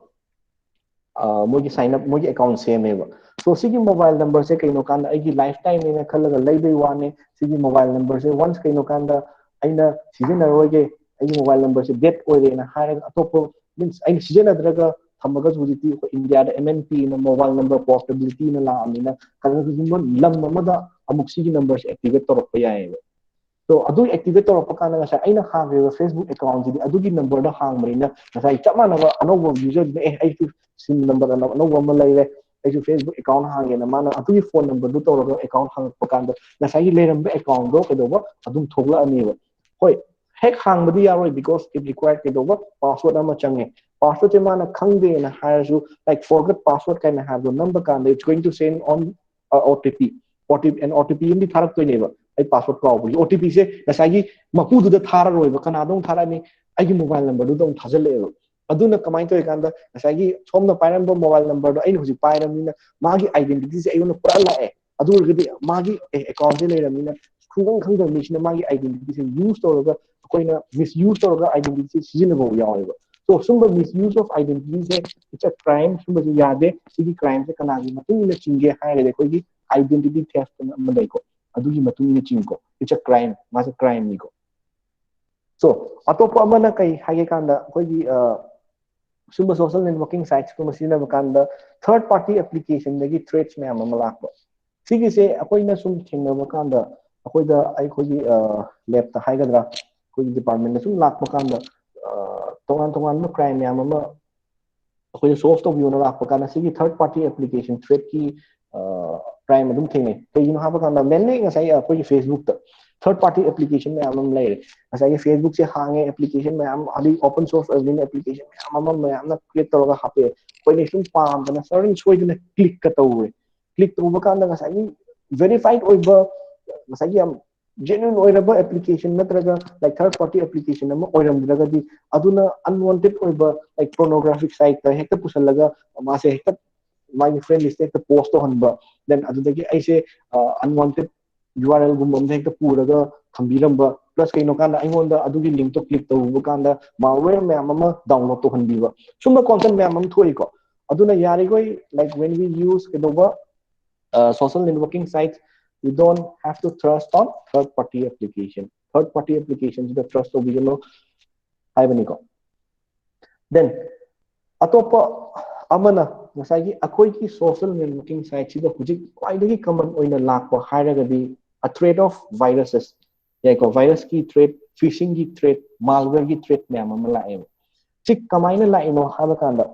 moji sign up moji account same eva. So sigi mobile number se kaino kanda aigi lifetime ina khalaga laibai wane sigi mobile number se once kaino kanda aina season aroge aigi mobile number se debt oire na hire atopo means aina season adraga thamaga juditi India da MNP na mobile number portability na la amina kaga lam mamada amuk sigi numbers activate torok pa yae. So adu activate torok pa kana sa aina hangre Facebook account di adu gi number da hang marina sa chama na ano user ne ai sim number na no ma lai ai Facebook account hange na mana adu gi phone number du torok account hang pa kanda na sa gi leram account do ke do adum thogla ani ba hoi hack hang badi yaroi because it required ke do password ama change password mana khangde na hire like forget password kind of have the number can it's going to send on OTP and OTP in the tharak to neighbor I password ko OTP se nasagi mapu du da thara roi ba kana dong thara ni ai mobile number du dong thajale aduna kamai to ikanda nasagi somna pairam do mobile number do ai huji pairam ni magi identity se ayuna pura la adu gidi magi account se le ramina khung khang da ni magi identity se use to ga koina misuse to ga identity sijinabo yawa. So sumba misuse of identity it's a crime sumba yade sigi crime se kanagi matung na chinge haire de koigi identity theft na madai ko adugi matung na chingko it's a crime mas a crime ni ko. So atopo amana kai hage kanda koigi sumba social networking sites ko masina bakanda third party application dagi threats me amama lakko sigi se akoina sum thingna bakanda akoida ai koigi lab ta haigadra koigi department na sum lakko kanda tongan crime yam ama akhoi solve to biuna lak pakana sigi third party application threat ki crime adum thine to you know ha pakana mainly ngasai akhoi Facebook ta third party application me amam lai ngasai Facebook se hange application me am ali open source admin application me amam me amna create toroga hape koi ne sum pam dana certain choi dana click ka tawe click to bakana ngasai verified over ngasai am genuine oiraba application natraga like third party application ama oiramdragadi aduna unwanted oiba like pornographic site ta hekta pusalaga mase hekta my friend list hekta post hanba then adudagi aise unwanted URL gumba hekta puraga thambiramba plus kaino kanda aingonda adugi link to click to kanda malware me ama download to hanbiba sumba content me amam thoi ko aduna yari goi like when we use kedoba social networking sites we don't have to trust on third party application. Third party applications the trust of Ivaniko. Then atopa amana ngasagi akoi ki social networking sites the hujik quite common oina lakpa hairagadi a threat of viruses. Like virus ki threat, phishing ki threat, malware ki threat me amala em. Chik kamaina la ino habakanda.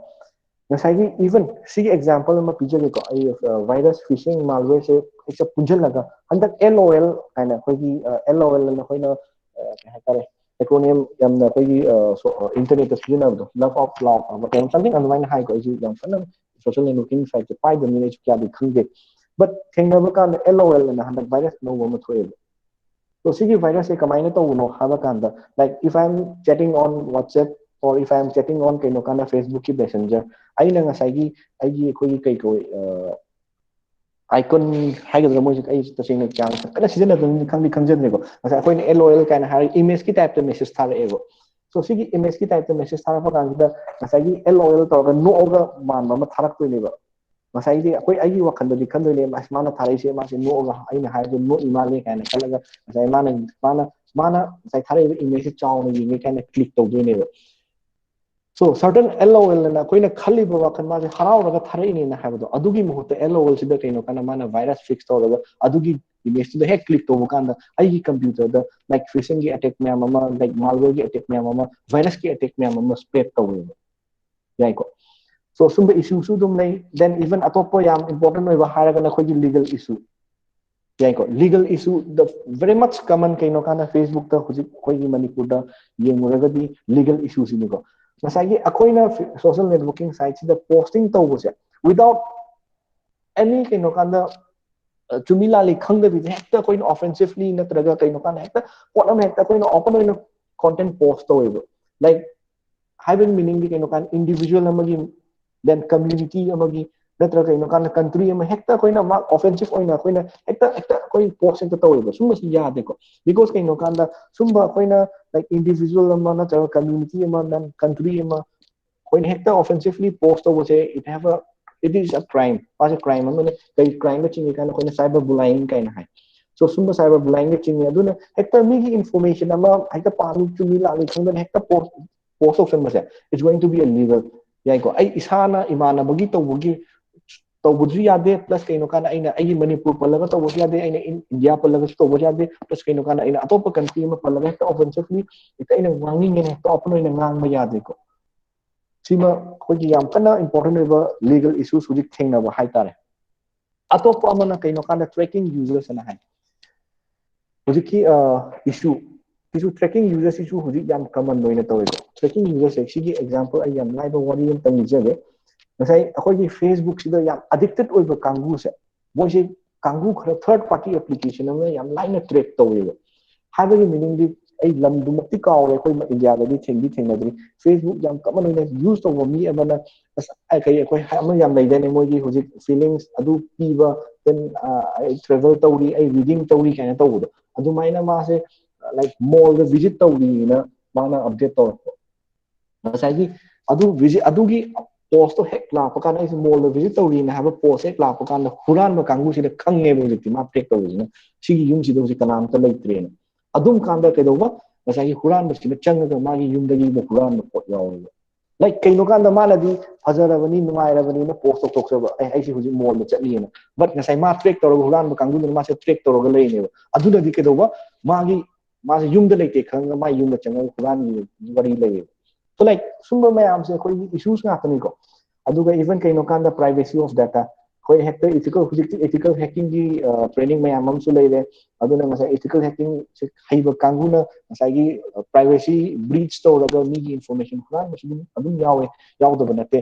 Ngasagi even see example ma pijale ko virus phishing malware se it's a punjalaga handak LOL kana koigi LOL na koina kare acronym yamna koigi internet sujina do love of love but something online high ko is yam kana social networking site pai the minute kya bi khunge but thingna ba kan LOL na handak virus no ma thoe So sigi virus e kamaina to uno haba kanda like if I'm chatting on WhatsApp or if I'm chatting on kaino kana Facebook ki messenger aina ngasai gi aigi koi kai koi icon hagadra mo ai tasing chang kana season na khangdi khangjan ko asa koi LOL kana har image ki type to message thara ego so sigi image ki type to message thara pa kanda ngasai gi LOL to ga no ga man ma tharak to ni ba ngasai di koi ai wakhan di khan le mas mana tharai se ma se no ga aina ha jo no imale kana kalaga ngasai mana sai thara image chaw ni ni kana click to do ni so certain LOL na koina khali ba wakhan ma je harau raga thare ni na habo adugi muhut LOL sida kaino kana mana virus fix to raga adugi image to head click to bukanda ai gi computer da like phishing gi attack me mama like malware gi attack me mama virus gi attack me mama spread to we yai ko so sumba issue su dum nei then even atopo yam important oi ba haraga na khoji legal issue yai ko legal issue the very much common kaino kana Facebook ta hoji khoji manipur da yenguraga di legal issues ni ko masagi akoina social networking sites the posting tawse without any kaino kanda chumila li khangda bi hekta koina offensively natraga kaino kana hekta potam hekta koina open oina content post tawebo like having meaning bi kaino kan individual amagi then community amagi natraga kaino kana country ama hekta koina ma offensive oina koina hekta koi post enta tawebo summa si yade ko because kaino kanda sumba koina like individual ama natraga community ama then country ama when hector offensively post over say it is a crime as a crime amane kai crime ma chingi kana koina cyber bullying kaina hai so sumba cyber bullying ne chingi aduna hector mi gi information ama hector pami chumi la li khangda hector post option ma se it's going to be illegal yai ko ai isana imana bagi to buju yade plus kaino kana aina ai manipur palaga to buju yade aina india palaga to buju yade plus kaino kana aina atopa country ma palaga hector offensively ita aina wangi ne to open aina ngang ma yade ko sima khoji yam kana important eba legal issues hujik thengna ba hai tare atopa amana kaino kana tracking users na hai hujiki issue tracking users issue hujik yam common loina tawe tracking users sigi example I am live wari yam tamijage nasai akhoji Facebook sida yam addicted oiba kangu se boje kangu khara third party application ama yam line track tawe having meaning di ai lam du makti kaw le koi India da di theng na di Facebook yam common oina use to mi amana ai kai koi ama yam lai da ne moi gi hujik feelings adu piba then I travel tawri ai reading tawri kana tawdo adu maina ma se like mall da visit tawri na mana update to sai gi adu visit adu gi post to hack la pa kana is mall da visit tawri na have post hack la pa kana huran ma kangu si da khange bo jikti ma take tawri na sigi yum si do si kanam ta lai train adum kanda ke doba masagi huran basi changa magi yumdagi ba huran pot yaw like kaino kanda maladi fajarabani numairabani na post tok soba ai si huji mall ma chatni na but ngasai ma track toro huran ba kangu ma se track toro ga lei ne adu da di ke doba magi ma se yumda leite khanga ma yumda changa huran ni bari lei so like sumba mayam se koi issues nga tani ko adu ga even kaino kanda privacy of data koi hacker ethical hacking gi training mayam am su lei le aduna ngasai ethical hacking se haiba kanguna ngasai gi privacy breach to raga mi gi information khan masudum adum yaw da banate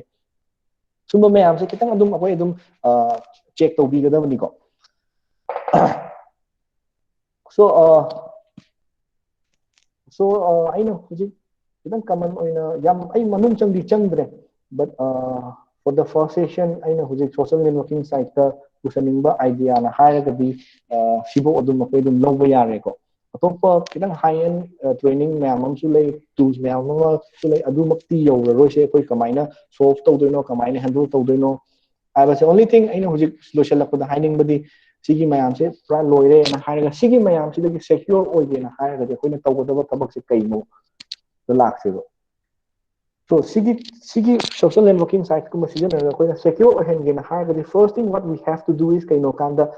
sumba mayam se kitang adum akoi adum check to bi ga da ni ko so I know hujik kitang common oina yam ai manun chang di changdre but for the first session I know hujik social networking site ka kusaningba idea na hire di sibo adum akoi dum longba yare ko atopa kitang high end training mayam su lei tools mayam ma su lei adu makti yo ro se koi kamaina solve to doino kamaina handle to doino I was the only thing I know hujik social la da hiding badi sigi mayam se pra loire na hire sigi mayam si da secure oige na hire ga koi na tawda ba tabak se kaimo relax se so sigi social networking sites kuma season na koi na secure hen ge na hire the first thing what we have to do is kaino kanda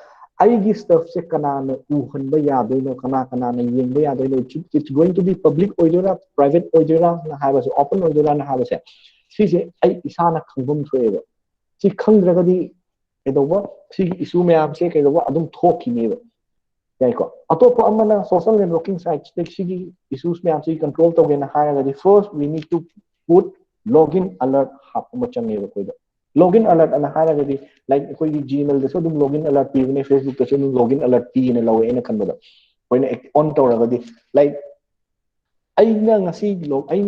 aigi stuff se kana na uhanba ya doino kana na yengba ya doino it's going to be public oidora private oidora na hire se open oidora na hire se si se ai isana khangbum thoeba si khangragadi edoba si issue mayam se kedoba adum thoki neba yai ko atopa amana social networking sites like sigi issues mayam se control to ge na hire the first we need to put login alert hapma change ko login alert ana haragadi like koi gmail da so dum login alert pi ne Facebook da so dum login alert pi ne lawe ena kan bada ꯑꯩꯈꯣꯏꯅ on ꯇꯧꯔꯒꯗꯤ like ꯑꯩꯅ ꯉꯁꯤ ꯑꯩ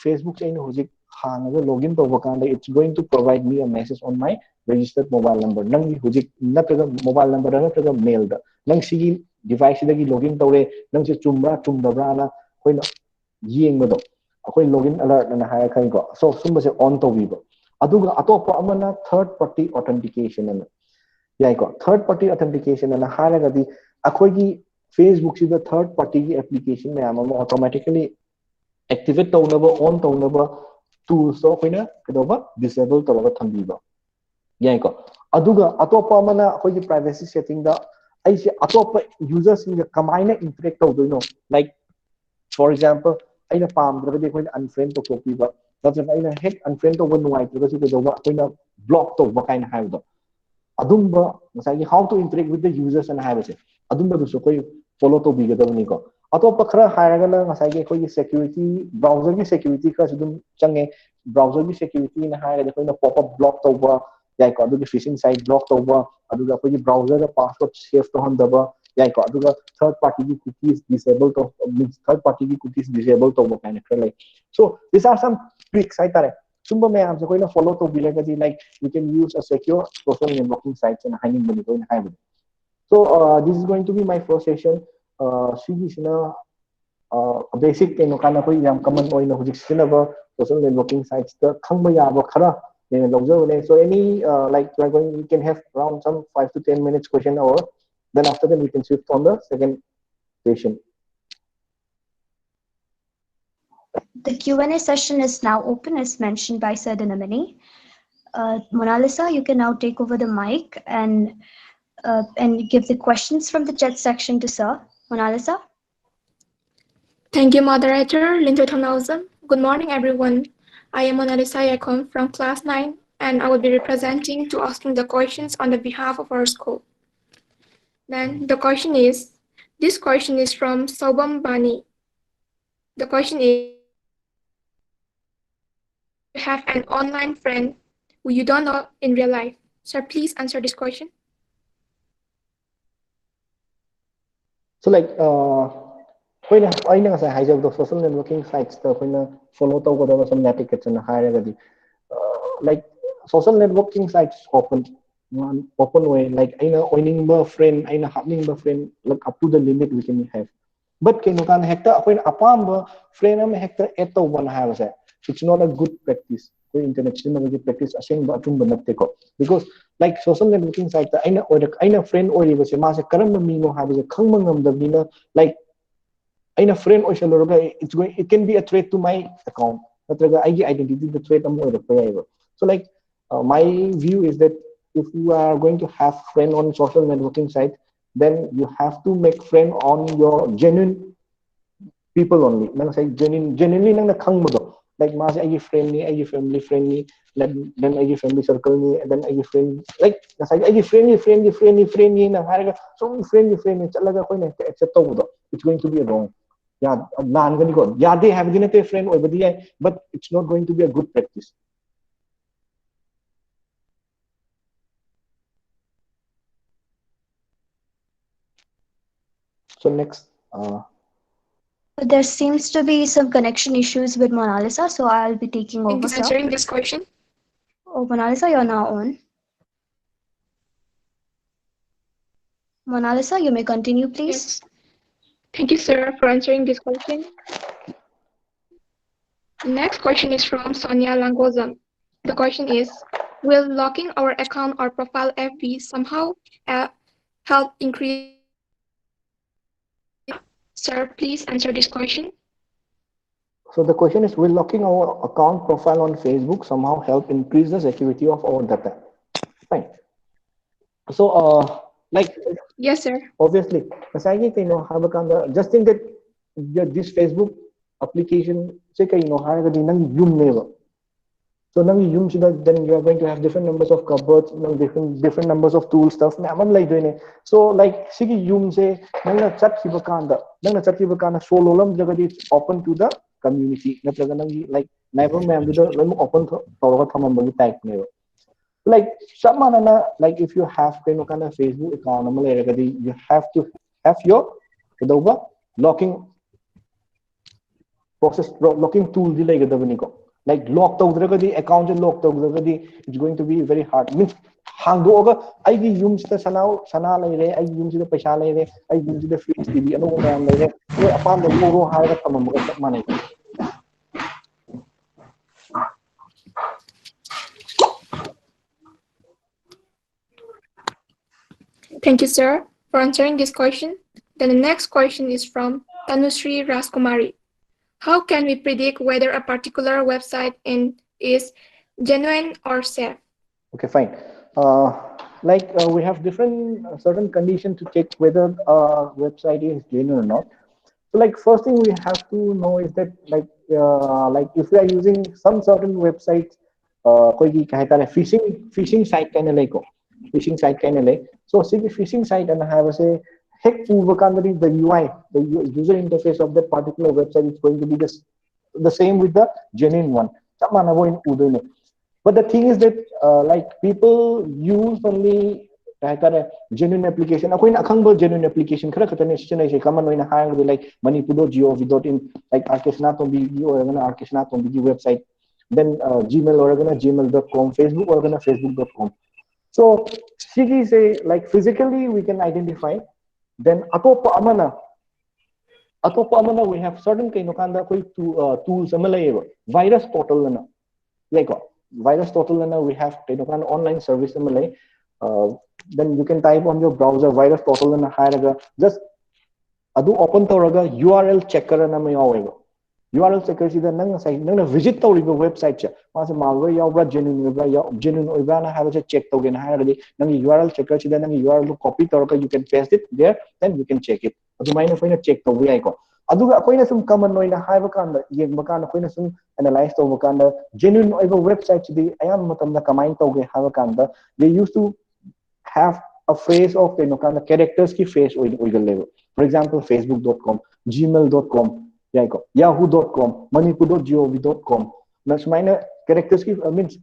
Facebook ꯑꯩꯅ ꯍꯧꯖꯤꯛ ꯍꯥꯡꯉꯒ login ꯇꯧꯕ ꯀꯥꯟꯗ it's going to provide me a message on my registered mobile number ꯅꯪꯒꯤ ꯍꯧꯖꯤꯛ ꯅꯠꯇ꯭ꯔꯒ mobile number ꯅꯠꯇ꯭ꯔꯒ mailꯗ ꯅꯪ ꯁꯤꯒꯤ device ꯁꯤꯗꯒꯤ login ꯇꯧꯔꯦ ꯅꯪꯁꯦ ꯆꯨꯝꯕ꯭ꯔꯥ ꯆꯨꯝꯗꯕ꯭ꯔꯥꯅ ꯑꯩꯈꯣꯏꯅ ꯌꯦꯡꯕꯗꯣ ꯑꯩꯈꯣꯏ login alert ꯑꯅ ꯍꯥꯏꯔꯛꯀꯅꯤꯀꯣ so ꯁꯨꯝꯕꯁꯦ on ꯇꯧꯕꯤꯕ ꯑꯗꯨꯒ ꯑꯇꯣꯞꯄ ꯑꯃꯅ third party authentication ꯑꯅ ꯌꯥꯏꯀꯣ third party authentication ꯑꯅ ꯍꯥꯏꯔꯒꯗꯤ ꯑꯩꯈꯣꯏꯒꯤ Facebook sida third party ki application mayam ama automatically activate tawnaba on tawnaba tools to koina kedoba disable tawaba thambiba yai ko aduga atopa amana akhoi privacy setting da aise atopa users singa kamaina interact tawdoino like for example aina pamdragadi koina unfriend to kopiba nathaga aina head unfriend tawba nuaitraga su kedoba koina block tawba kaina haibdo adumba ngasai how to interact with the users and have it adumba du so koi follow to bigadabni ko atop khara hairagana ngasai ge koi security browser gi security ka sudum change browser gi security na hairage koi na pop up block tawba yai ko adu phishing site block tawba adu koi browser ga password save to handaba yai ko adu third party gi cookies disable to third party gi cookies disable tawba kind of like so these are some tricks I tare sumba me am koi na follow to bilagadi like you can use a secure social networking sites and hiding money koi na haibadi so this is going to be my first session. Sigi sina basic keno kana koi yam common oina hujik sina ba social networking sites ta khangba ya ba khara ne logja so any like we are going we can have around some 5 to 10 minutes question hour then after that we can shift on the second session. The Q&A session is now open as mentioned by Sir Dinamini. Mona Lisa, you can now take over the mic and give the questions from the chat section to Sir. Mona Lisa? Thank you, moderator Linda Tonausen. Good morning, everyone. I am Mona Lisa Yakon from class 9, and I will be representing to asking the questions on the behalf of our school. Then the question is, this question is from Sobam Bani. The question is, you have an online friend who you don't know in real life. Sir, please answer this question. So like koina aina ngasai haijab the social networking sites ta koina follow tawgadaba some etiquettes and hairagadi like social networking sites open way like aina owning friend aina happening friend like up to the limit we can have but keno kan hekta akoina apamba friend am hekta add tawbana haibase it's not a good practice ko internet sin na practice aseng ba tum banatte ko because like social networking site ta aina friend oribase ma se karamba mino haibase khangma ngamdabina like aina friend oisaloroga it can be a threat to my account natraga igi identity the threat am oirakpa so like my view is that if you are going to have friend on social networking site then you have to make friend on your genuine people only nang say genuinely nang khangmo like ma say igi friend ni igi family friend ni then igi family circle ni then igi friend like say igi friend ni na haraga so friend ni chalaga koi na accept tawdo it's going to be wrong yeah nan gani ko yeah they have dinate friend or but it's not going to be a good practice. So next there seems to be some connection issues with Mona Lisa, so I'll be taking over. Thank you for answering this question. Oh, Mona Lisa, you're now on. Mona Lisa, you may continue, please. Yes. Thank you, sir, for answering this question. The next question is from Sonia Langozam. The question is, will locking our account or profile FB somehow help increase? Sir, please answer this question. So the question is, will locking our account profile on Facebook somehow help increase the security of our data? Fine. So like yes, sir. Obviously, just think that this Facebook application say nang yum neva. So nang yum then you are going to have different numbers of cupboards, different numbers of tool stuff. So like sigi yum say nang na chat kibakanda solo lam jagadi it's open to the community. Like neighbor ma'am open type neva. Like like if you have kind of Facebook account, you have to have your locking process locking tool di laigadabani ko. Like lock tawdragadi account lock tawdragadi, it's going to be very hard. Means hangdoga aigi yum sita sana laire, aigi yum sita paisa laire, aigi yum sita fridge TV ano mayam laire. So apam da loro haraga tamamaga chap manai. Thank you, sir, for answering this question. Then the next question is from Tanushree Raskumari. How can we predict whether a particular website is genuine or safe? Okay, fine. We have different certain conditions to check whether a website is genuine or not. So like first thing we have to know is that like if we are using some certain websites, कोई कहता है phishing site kind of like phishing site kind of like so see the phishing site and have a heck the UI, the user interface of that particular website is going to be the same with the genuine one. But the thing is that like people use only genuine application. Ako na akang genuine application kara katane siya common way na hang like manipuro.gov.in like arkesnaton bigi or arkesnaton bigi website. Then Gmail or gmail.com, Facebook or facebook.com. So Shigi say like physically we can identify. Then atopa amana we have certain kind of tools virus portal na like virus portal we have online service then you can type on your browser virus portal just adu open tawraga URL checker na may URL checker sida nang visit tawriba website cha masa malware yawbra genuine oibra na have check tawgen hairadi nang URL checker sida nang URL copy tawraga you can paste it there, then you can check it adu maina faina check tawbi ai ko aduga akoina sum common noina haiba kanda yengba kanda akoina sum analyze tawba kanda genuine oiba website di ayam matamda kamai tawge haiba kanda they used to have a phrase of characters ki phrase oigal level. For example, facebook.com, gmail.com, yahoo.com, manipur.gov.com. That's minor characters ki means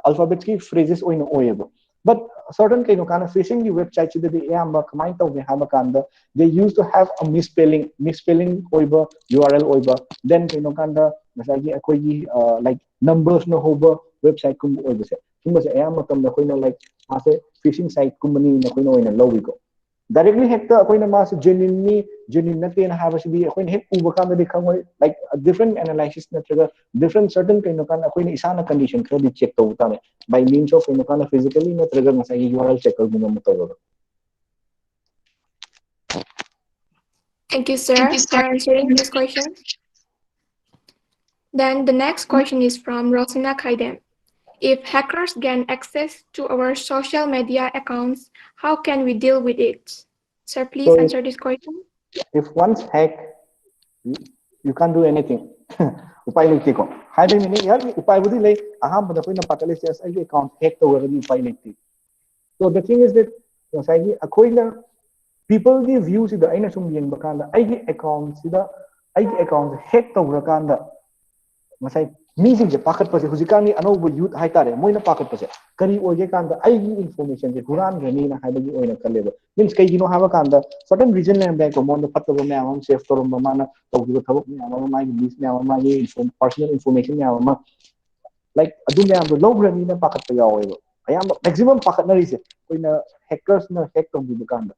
alphabets ki phrases oigal. But certain kind of phishing the website they used to have a misspelling oiba URL oiba then like numbers no hoba website kum oiba se like phishing site company directly hector genuine have like a different analysis different certain kind of isana condition check by means of physically URL checker. Thank you, sir, for answering this question. Then the next question is from Rosina Kaidem. If hackers gain access to our social media accounts, how can we deal with it? Sir, please answer this question. If once hacked, you can't do anything. Upay lekti ko. Haide mini yar upay budi like aham bada koi na patali se ai account hack to gari upay lekti. So the thing is that sai akoi na people the views ida aina sum yeng bakanda ai account sida ai account hack to rakanda masai meeting je packet pase hujikani anobu youth haitare moina packet pase kari oje kanda ai information je huran gani na haibagi oina kaleba means kai gino haba kanda certain region le bank mon the patto me amam safe to mana to go thabo me amam my list me amam my personal information me amam like adu me am low gani na packet pa yawo ayam maximum packet na rise koina hackers na hack to bi kanda.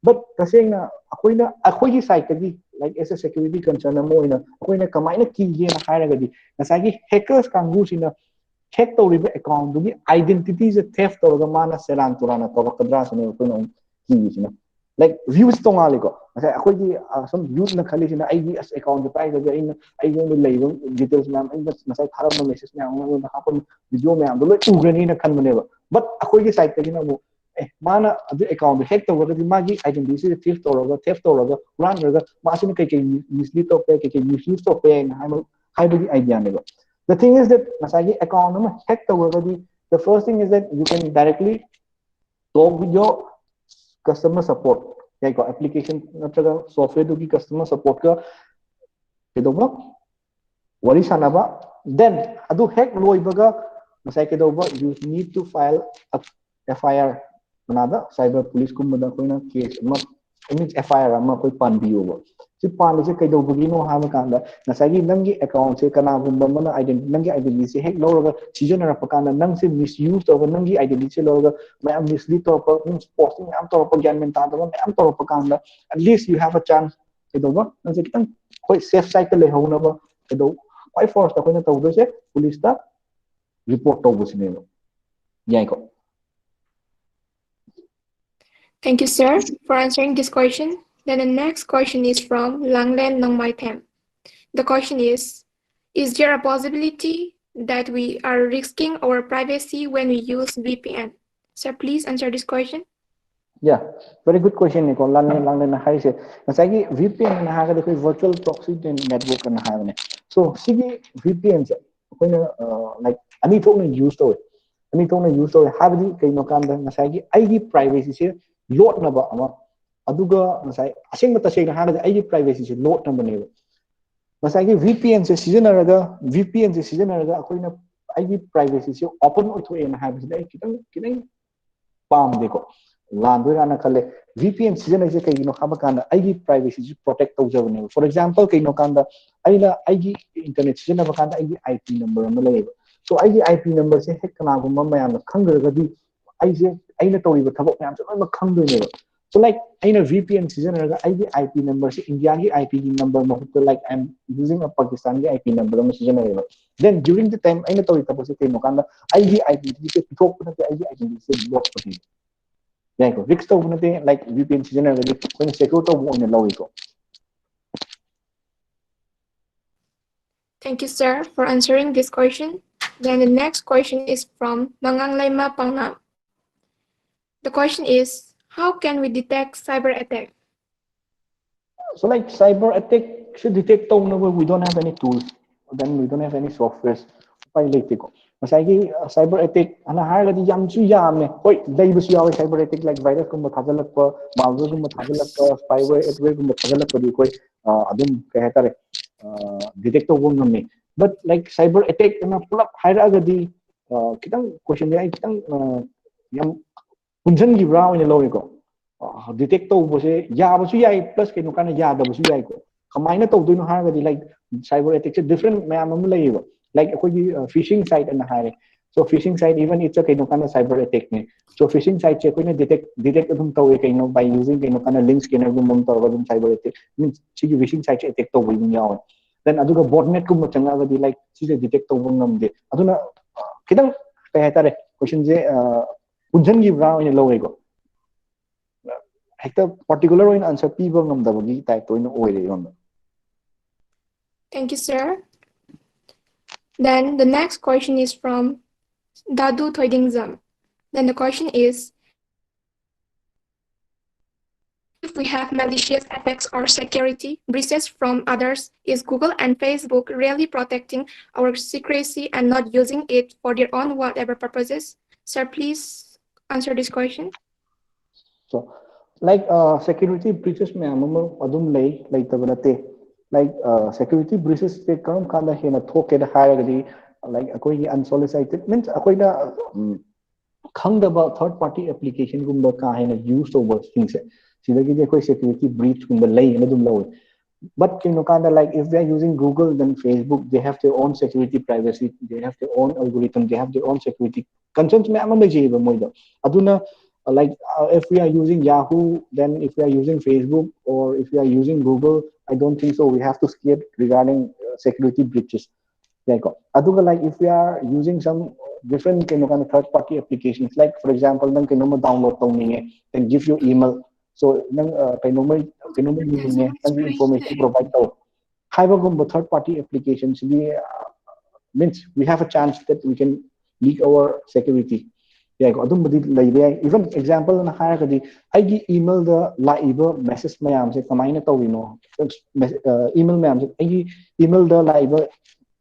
But kasi nga ako'y site kadi like as a security concern mo ina ako'y na kamay na key na kaya gadi nasagi hackers kangu sina hack to riba account do identity is theft to mana seran turana to kadra sina ko no key sina like views to ngali ko kasi ako'y some use na khali sina ID as account pa ida in ay yung label details na ay nasay harap na message na ang nakapon video me ang dulo ugani na kan mo but ako'y site kadi na mo mana adu account hack to wala magi identity theft to run masin kay mislead to kay misuse to hay bagi idea nila. The thing is that nasagi account mo hack to wala the first thing is that you can directly talk with your customer support like application natraga software do ki customer support ka kedo ba wali sana ba then adu hack loy baga nasai kedo ba you need to file a FIR another cyber police kumada ko na case means FIR ama koi panbiyo si pan se kai do bugino ha ma kanda na sagi nangi account se kana gumba mana identity nangi identity se hek loraga season ra pakana nang se misuse to nangi identity se loraga ma mislead to pa means posting am to pa gyan men ta do am to pakanda at least you have a chance ke do ba nang se kitang koi safe side le ho na ba ke do koi force ta koi na to do se police ta report to bus ne yai ko. Thank you, sir, for answering this question. Then the next question is from Langlen Nongmaitem. The question is there a possibility that we are risking our privacy when we use VPN? Sir, please answer this question. Yeah, very good question, Nicole. Lang na hai se. Nasagi VPN na haga dekoi virtual proxy network na haga ne. So sigi VPN se koi na like ani thok na use to ani thok na use to habdi kai no kan da nasagi ai privacy se load na ba ama aduga nasai asing mata se na haga ai privacy se load na ba ne. Nasagi VPN se season araga koi na ai privacy se open utho na habdi dai kitang palm dekho. Landwena kale VPN season is kai no habakanda igi privacy protect tawjabane. For example kai no kanda aina igi internet season abakanda igi IP number amale. So igi IP number se hek kana gumma mayam khangragadi aise aina tawiba thabak mayam so ma khangdoine. So like aina VPN season araga igi IP number se India gi IP number mahutto like I'm using a Pakistan gi IP number ma season araga. Then during the time aina tawi tapose kai no kanda igi IP se pitok na igi IP se block pati. Yeah, Rick to like VPN season when secure to one low. Thank you, sir, for answering this question. Then the next question is from Mangang Laima Pangnam. The question is, how can we detect cyber attack? So like cyber attack should detect we don't have any tools, then we don't have any softwares. Masagi cyber attack ana haragadi yam chu yam ne hoi daibusu yawe cyber attack like virus kumba thajalakpa malware kumba thajalakpa spyware adware kumba thajalakpa di koi adum kai hatare detect to ngam but like cyber attack na pulap haragadi kitang question ya kitang yam punjan gi bra oine lowe ko detect to bose ya basu yai plus ke no kana ya da basu yai ko kamaina to do no haragadi like cyber attack different mayam am laiba like phishing site and hire. So phishing site even it's a kind of cyber attack ne. So phishing site check detect adum tawe by using kind of links kena adum cyber attack means phishing site attack to win yaw. Then aduga botnet kum changa gadi like chise detect to ngam de. Aduna kidang kaya tare question je punjan gi bra in low ego. Hekta particular in answer piba ngam da bagi type to in oile. Thank you, sir. Then the next question is from Dadu Thoidingzam. Then the question is, if we have malicious attacks or security breaches from others, is Google and Facebook really protecting our secrecy and not using it for their own whatever purposes? Sir, please answer this question. So, like security breaches me adum like the like security breaches they come kind of hina thoke the hierarchy like akoi unsolicited means akoi da khangdaba third party application gumba ka hina use over things sidagi de akoi security breach gumba lay na dum law but kind of like if they are using Google then Facebook they have their own security privacy they have their own algorithm they have their own security concerns me amam je ba moida aduna like if we are using Yahoo, then if we are using Facebook or if we are using Google, I don't think so. We have to scare regarding security breaches. Like if we are using some different kind of third-party applications, like for example, then download and give you email. So information provide third-party applications. Means we have a chance that we can leak our security. Yeah, even example na haragadi igi email the laiba message mayam se kamaina tawino email mayam se igi email the laiba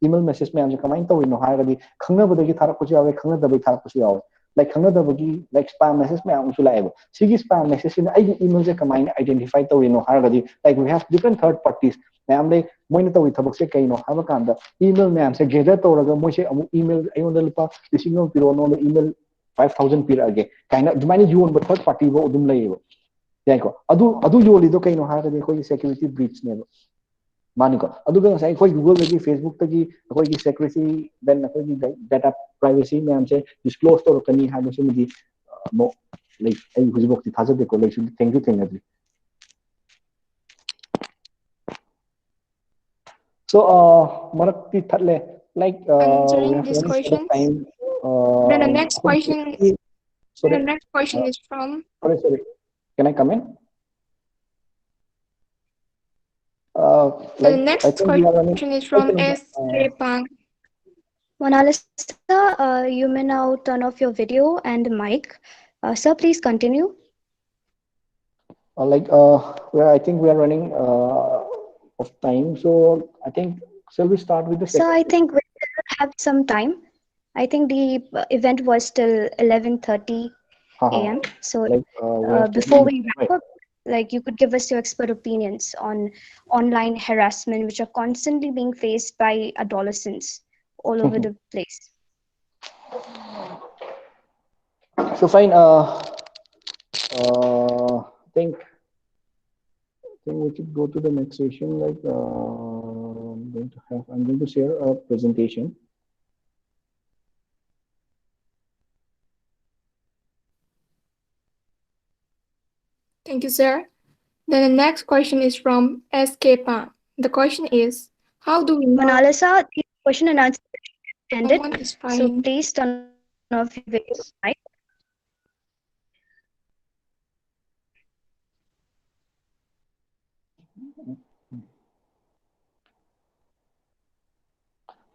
email message mayam se kamaina tawino haragadi khangna badagi tharak yawe khangna dabai tharak yawe like khangna dabagi like spam message mayam su laiba sigi spam message na igi email se kamaina identify tawino haragadi like we have different third parties mayam like moina tawi thabak se kaino habakanda email mayam se gather tawraga moi se amu email ayonda lupa lising piro no email 5,000 pir again kind of many you on but third party wo udum lay yaiko adu yoli do kaino ha ga koi security breach ne mani ko adu ga sai koi Google gi Facebook gi koi gi security then koi gi data privacy me amse disclose to kani ha ga sumi mo like ai hujibok ti thaja de ko like thank you so marak ti thatle like we Answering have these running out of questions. time Then the next question. sorry The next question is from. sorry can I come in The like next I think we are running question is from S.K. Pang. Monalisa, you may now turn off your video and mic. Sir, please continue. like I think we are running of time, so I think shall we start with the Sir, I think we still have some time. I think the event was till 11:30 a.m. So like before we wrap up, like you could give us your expert opinions on online harassment, which are constantly being faced by adolescents all over the place. So fine. I think we should go to the next session. Like I'm going to share a presentation. Thank you, sir. Then the next question is from S.K. Pang. The question is, how do we know? Monalisa, the question and answer ended. Someone is So fine. please turn off your video mic.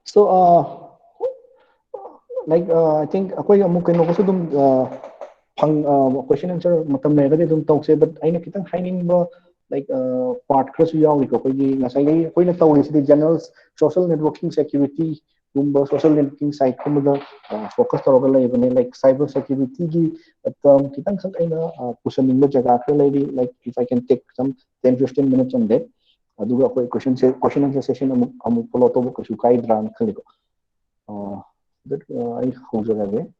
So like I think akoy amuk kino ko dum question answer matam na gadi dum talk se but aina kitang hiding ba like part khas yaw ko gi ngasai gi koi na taw is the general social networking security gumba social networking site kumda focus tawga lay bane like cyber security gi kitang sang aina kusaning ba jaga khre lay like if I can take some 10-15 minutes on that aduga akoy question answer session amuk follow to ko su kai dran khali ko that I hope so again.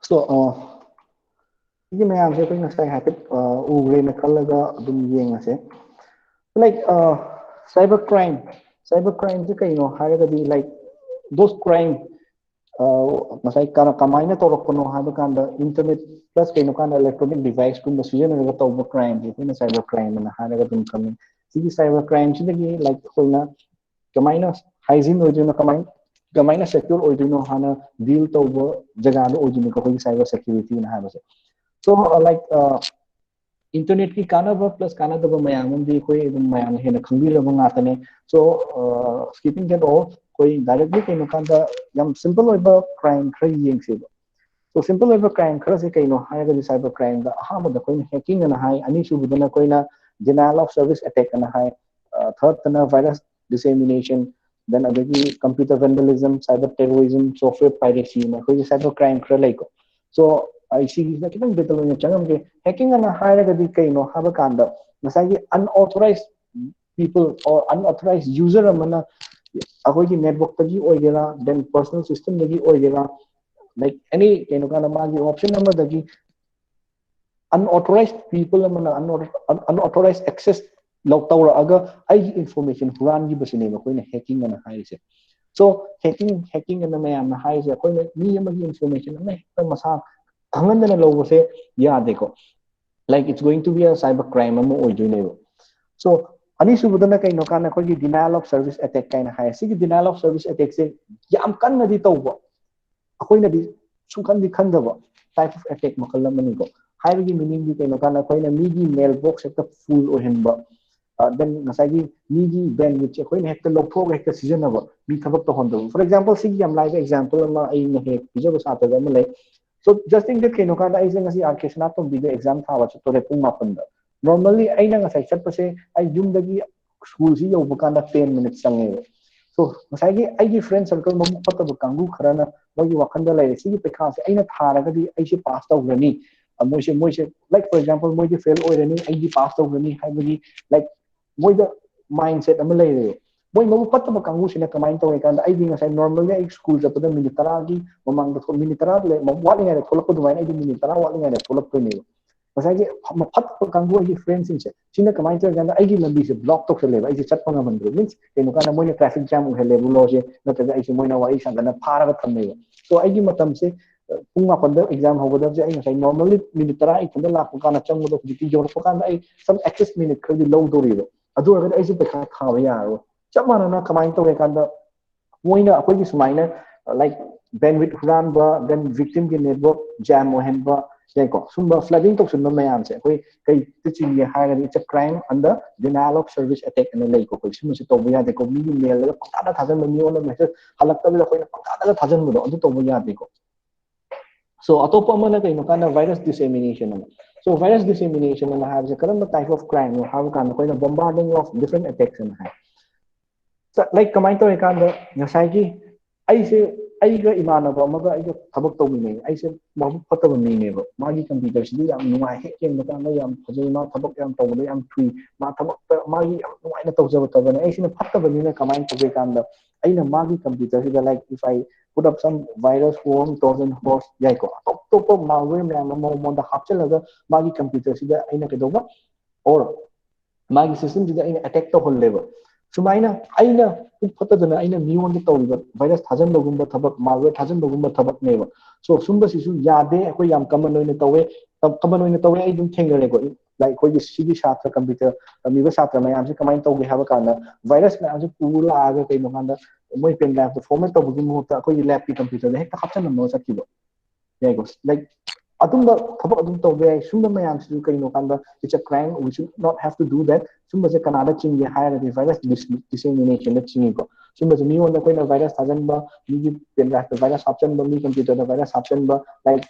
So ये मैं आपसे कोई नस्ता है पे उगरे में कल लगा दुम ये नसे like cyber crime से कहीं नो हारे कभी like those crime masai kana kamaina to rokono ha ba kanda internet plus kay no kana electronic device kung masuya na ga tawbo crime ito na cyber crime na ha ga dum kami sige cyber crime sige like ko na kamaina hygiene o na kamaina secure o no hana deal tawbo jaga no o ko cyber security na ha ba so like internet ki kana ba plus kana da ba mayam di koi mayam he na khangbi la nga tane so skipping that all koi directly kay no kanda yam simple oiba crime khari yeng se so simple oiba crime khara se kay no ha ga cyber crime da ha ba da koi hacking na hai ani su bu na koi na denial of service attack na hai third na virus dissemination then adagi computer vandalism cyber terrorism software piracy na koi cyber crime khara lai ko so I see na kitang betal na changam ke hacking na hire ga di kay no haba kanda masagi unauthorized people or unauthorized user amana akoy ki network tagi oigera then personal system tagi oigera like any kay no kana magi option number tagi unauthorized people amana unauthorized access log tawra aga ai information huran gi basine ba koy na hacking na hire se so hacking na mayam na hire se koy ni amagi information na hekta masa hangandana logo se yaade ko like it's going to be a cyber crime amo oidune so ani subudana kay no kana ko gi denial of service attack kay na hay sige denial of service attack se yam kan na di tawba akoy na di sungkan di khandaba type of attack makalla mani ko hay gi meaning di kay no kana koy na migi mailbox ekta full o henba then nasagi migi bandwidth akoy na hekta lokthok hekta season aba mi thabak to hondo for example sige yam live example ma ai na he bijaba sata ga malai so just think that kino kada is ngasi arkeshna to video exam thawa to re pung mapanda normally ai na ngasai chat pase ai yum dagi school si yo bukanda 10 minutes sange so So I friend circle mamu pataba kangu kharana mogi wakanda lai sigi pekha se aina tharaga di aise pass tawrani moise like for example moise fail oirani aigi pass tawrani haibagi like moida mindset ama lai re moi mamu pataba kangu sina kamai tawe kanda aigi ngasai normally ai school japada minute tara gi mamang da minute tara le wali ngai tholak ko duai ai minute tara wali ngai tholak ko ni masagi pataba kangu ai friends in se sina kamai tawe kanda aigi lambi se block tok se le ai se chat pa ngamandro means kenu kana moina traffic jam u hele bulo je nataga ai se moina wai sangana pharaga thamne so aigi matam se pung mapan exam hogoda je ai ngai normally minute tara ai thanda la ko kana chang do ji jor ko kana ai some excess minute khadi low do ri do adu agar ai se pekha khawa ya ro chamana na kamai tawe kanda moina akoi gi sumaina like bandwidth huranba then victim ki network jam ohenba ko sumba flooding to sunba mayam se koi kai teaching ye hire it's a crime under denial of service attack and like ko sum se to buya de ko mi mail la pata thajan mi on message halak ta la koi pata thajan mo adu to buya de ko so atopa mana kai no kana virus dissemination so virus dissemination na have a karam type of crime no have kana koi na bombarding of different attacks and have like kamai to ekanda ngasai gi aise aiga imanaba amaga aiga thabak tawmine aise mabu fataba mine ba magi computer sidi yam nuai he ken ba kana yam phajai ma thabak yam tawba yam thui ma thabak magi yam nuai na tawjaba tabana aise na fataba mine kamai to ekanda aina magi computer sida like if I put up some virus worm trojan horse yai ko top malware me mo mo da hapchalaga magi computer sida aina kedoba or magi system sida aina attack to hol level sumaina aina fatadana aina miyon de tawliba virus thajan logumba thabak malware thajan logumba thabak neba so sumba sisu yade akoi yam common oina tawe common oina tawe ai dum thengare ko like koi sigi shatra computer miba shatra mayam se kamai tawge haba kana virus mayam se pura aga kai no kanda moi pen lab to format to bugi mo ta koi lab ki computer de hekta khapchan no sakibo like adumba thabak adum tawbe ai sumba mayam se kai no kanda it's a crime we should not have to do that sumba se kanada chinge higher the virus dissemination the chinge ko sumba se mi on koi na virus thajan ba mi pen lab virus option ba mi computer the virus option ba like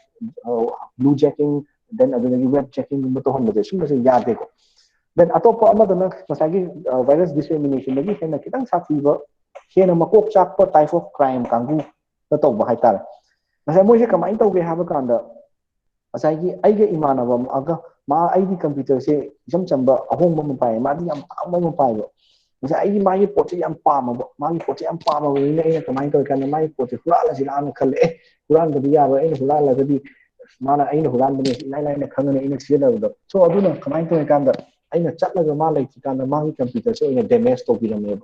blue jacking then other web checking ba to hon ba sumba se yade ko then atopa amadana masagi virus dissemination lagi hena kitang safiba hena makok chakpa type of crime kangu na tawba haitar masai moi se kamai tawge haba kanda asai aiga imanaba aga ma aigi computer se jam chamba ahong ma pai ma di am tang ma pai bo masai aigi ma gi pot yam pa ma gi pot yam pa ma ni ne kamai to kan ma gi pot hura la sila na khale huran da ya ba ai hura la da di mana ai huran da ni lai lai na khang ne ai se da do so aduna kamai to kan da ai na chat la ga ma lai kan da ma gi computer se ai damage to bi la me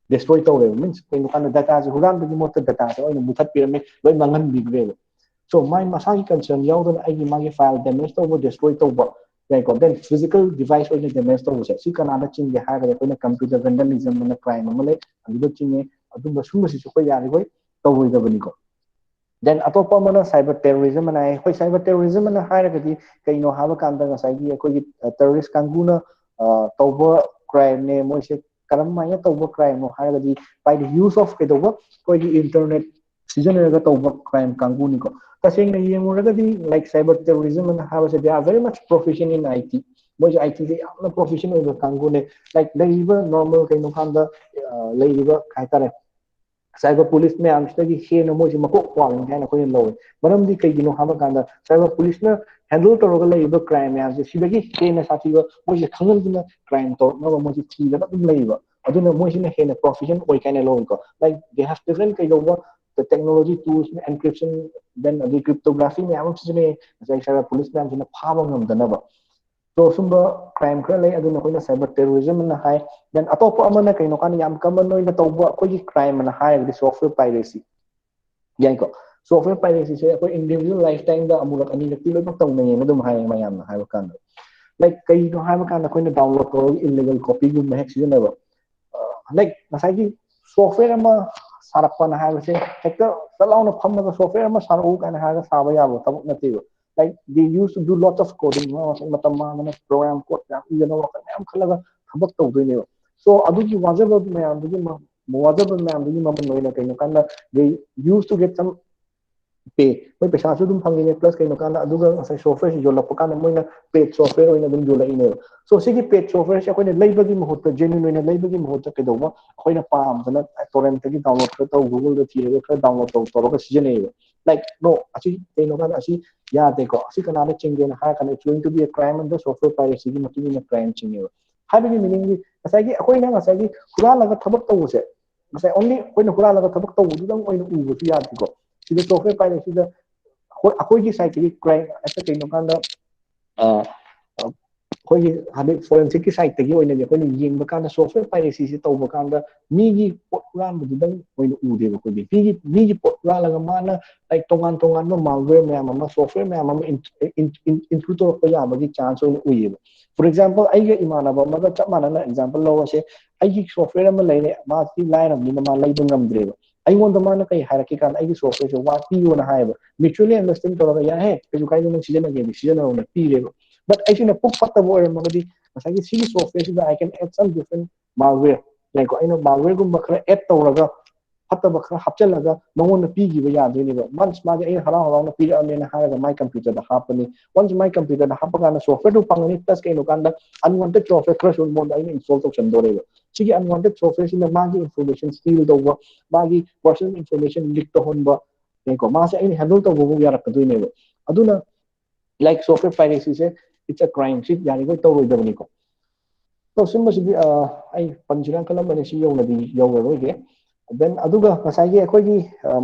destroy to means kai no kan data se huran da gi mot data se ai muthat pi me loi mangan bi gre so my masagi concern yaudon aigi magi file damage to destroy to ba like then physical device or damage to se si kana da chinge ha ga ko na computer vandalism na crime amale adu chinge adu ba sum si ko yari ko to oi da bani ko then atopa mana cyber terrorism na hoi cyber terrorism na ha ga di kai no ha ba kan da sai gi ko gi terrorist kanguna to ba crime ne mo se karam ma ya to ba crime no ha ga di by the use of ke do ba ko gi internet season ga to ba crime kanguni ko tasing na yemuragadi like cyber terrorism and how they are very much proficient in IT. Moja IT they are proficient in the kangune like they even normal kind of kanda labor kaitare cyber police me am stagi he no moja mako kwang kana ko yin low manam di kai gino hama kanda cyber police na handle to roga labor crime ya se sibagi he na sati go moja khangal dina crime to no moja thi da dum labor aduna moja na he na proficient oi kana low ko like they have different kind of the technology tools encryption then the cryptography me am sine like cyber police me am sine phama ngam dana ba so sumba crime khra lay aduna koina cyber terrorism na hai then atopa amana kaino kan yam common noina tawba koi crime na hai the software piracy yan ko software piracy se koi individual lifetime da amulak ani nakti lo taw na yen dum hai mayam na hai kan like kai no hai kan koina download ko illegal copy gum hack sine ba like masagi software ama sarappa na hai se hekta talauna phamna software ama saru kan ha ga saba ya bo tabuk na tiyo like they used to do lots of coding no matam ma na program code ya you know kan am khalaga thabak to do ne so adu ki wajib me am du ma wajib me am du ma no na kai kan they used to get some pay moi paisa su dum phangine plus kaino kana aduga ngasai software si yola pakana moina paid software oina dum yola ine so sigi paid software si akoina leibagi mahutta genuine oina leibagi mahutta kedoma akoina pam dana torrent gi download kar tau google da thire kar download tau toro ka sijane like no asi kaino kana asi ya de ko asi kana na chinge na ha kana it's going to be a crime under software piracy gi matu ni crime chinge habigi meaning gi ngasai gi akoina ngasai gi hura laga thabak tau se ngasai only akoina hura laga thabak tau du dang oina u bu ya ko sida software piracy da अखोई side की crime ऐसा कहीं नकांदा अखोई हमें forensic की side तगी ओइने अखोई Young बकांदा software piracy से तौ बकांदा मीगी पोटलान बुदुदंग ओइने उदे बकोई मीगी पोटला लगा माना लाइक तोंगान तोंगान नो मालवेयर मैम अमा सॉफ्टवेयर मैम अमा इंक्लूड तो को या बगी चांस ओइने उये फॉर एग्जांपल आइगे इमानबा मगा चप माना एग्जांपल लो से आइगी सॉफ्टवेयर अमा लेने मा सी लाइन अम निमा लाइब ngамद्रेबा अइगोंदा माना कई हारकी कान आइगी सॉफ्टवेयर से वापी ओना हायबा mutually understand toroga ya he keju kai no season again season on pire but I think puk patta bo magadi masagi sigi software sida I can add some different malware like I know malware gum bakra add toroga patta bakra hapchalaga mangon na pigi ba ya de ni ba once ma ai hala hala na pigi amena ha ga my computer da hapani once my computer da hapaga na software do pangani plus kai no kanda unwanted software crash on mod ai install to chan dore sigi unwanted software sida magi information steal do ba magi personal information leak to hon ba ko masa ini handle to go ya rakadu ne aduna like software piracy se it's a crime shit yani ko to do ni ko to simba si ai panjiran kala mane si yong na di yong ro ge then aduga kasai ge akoi gi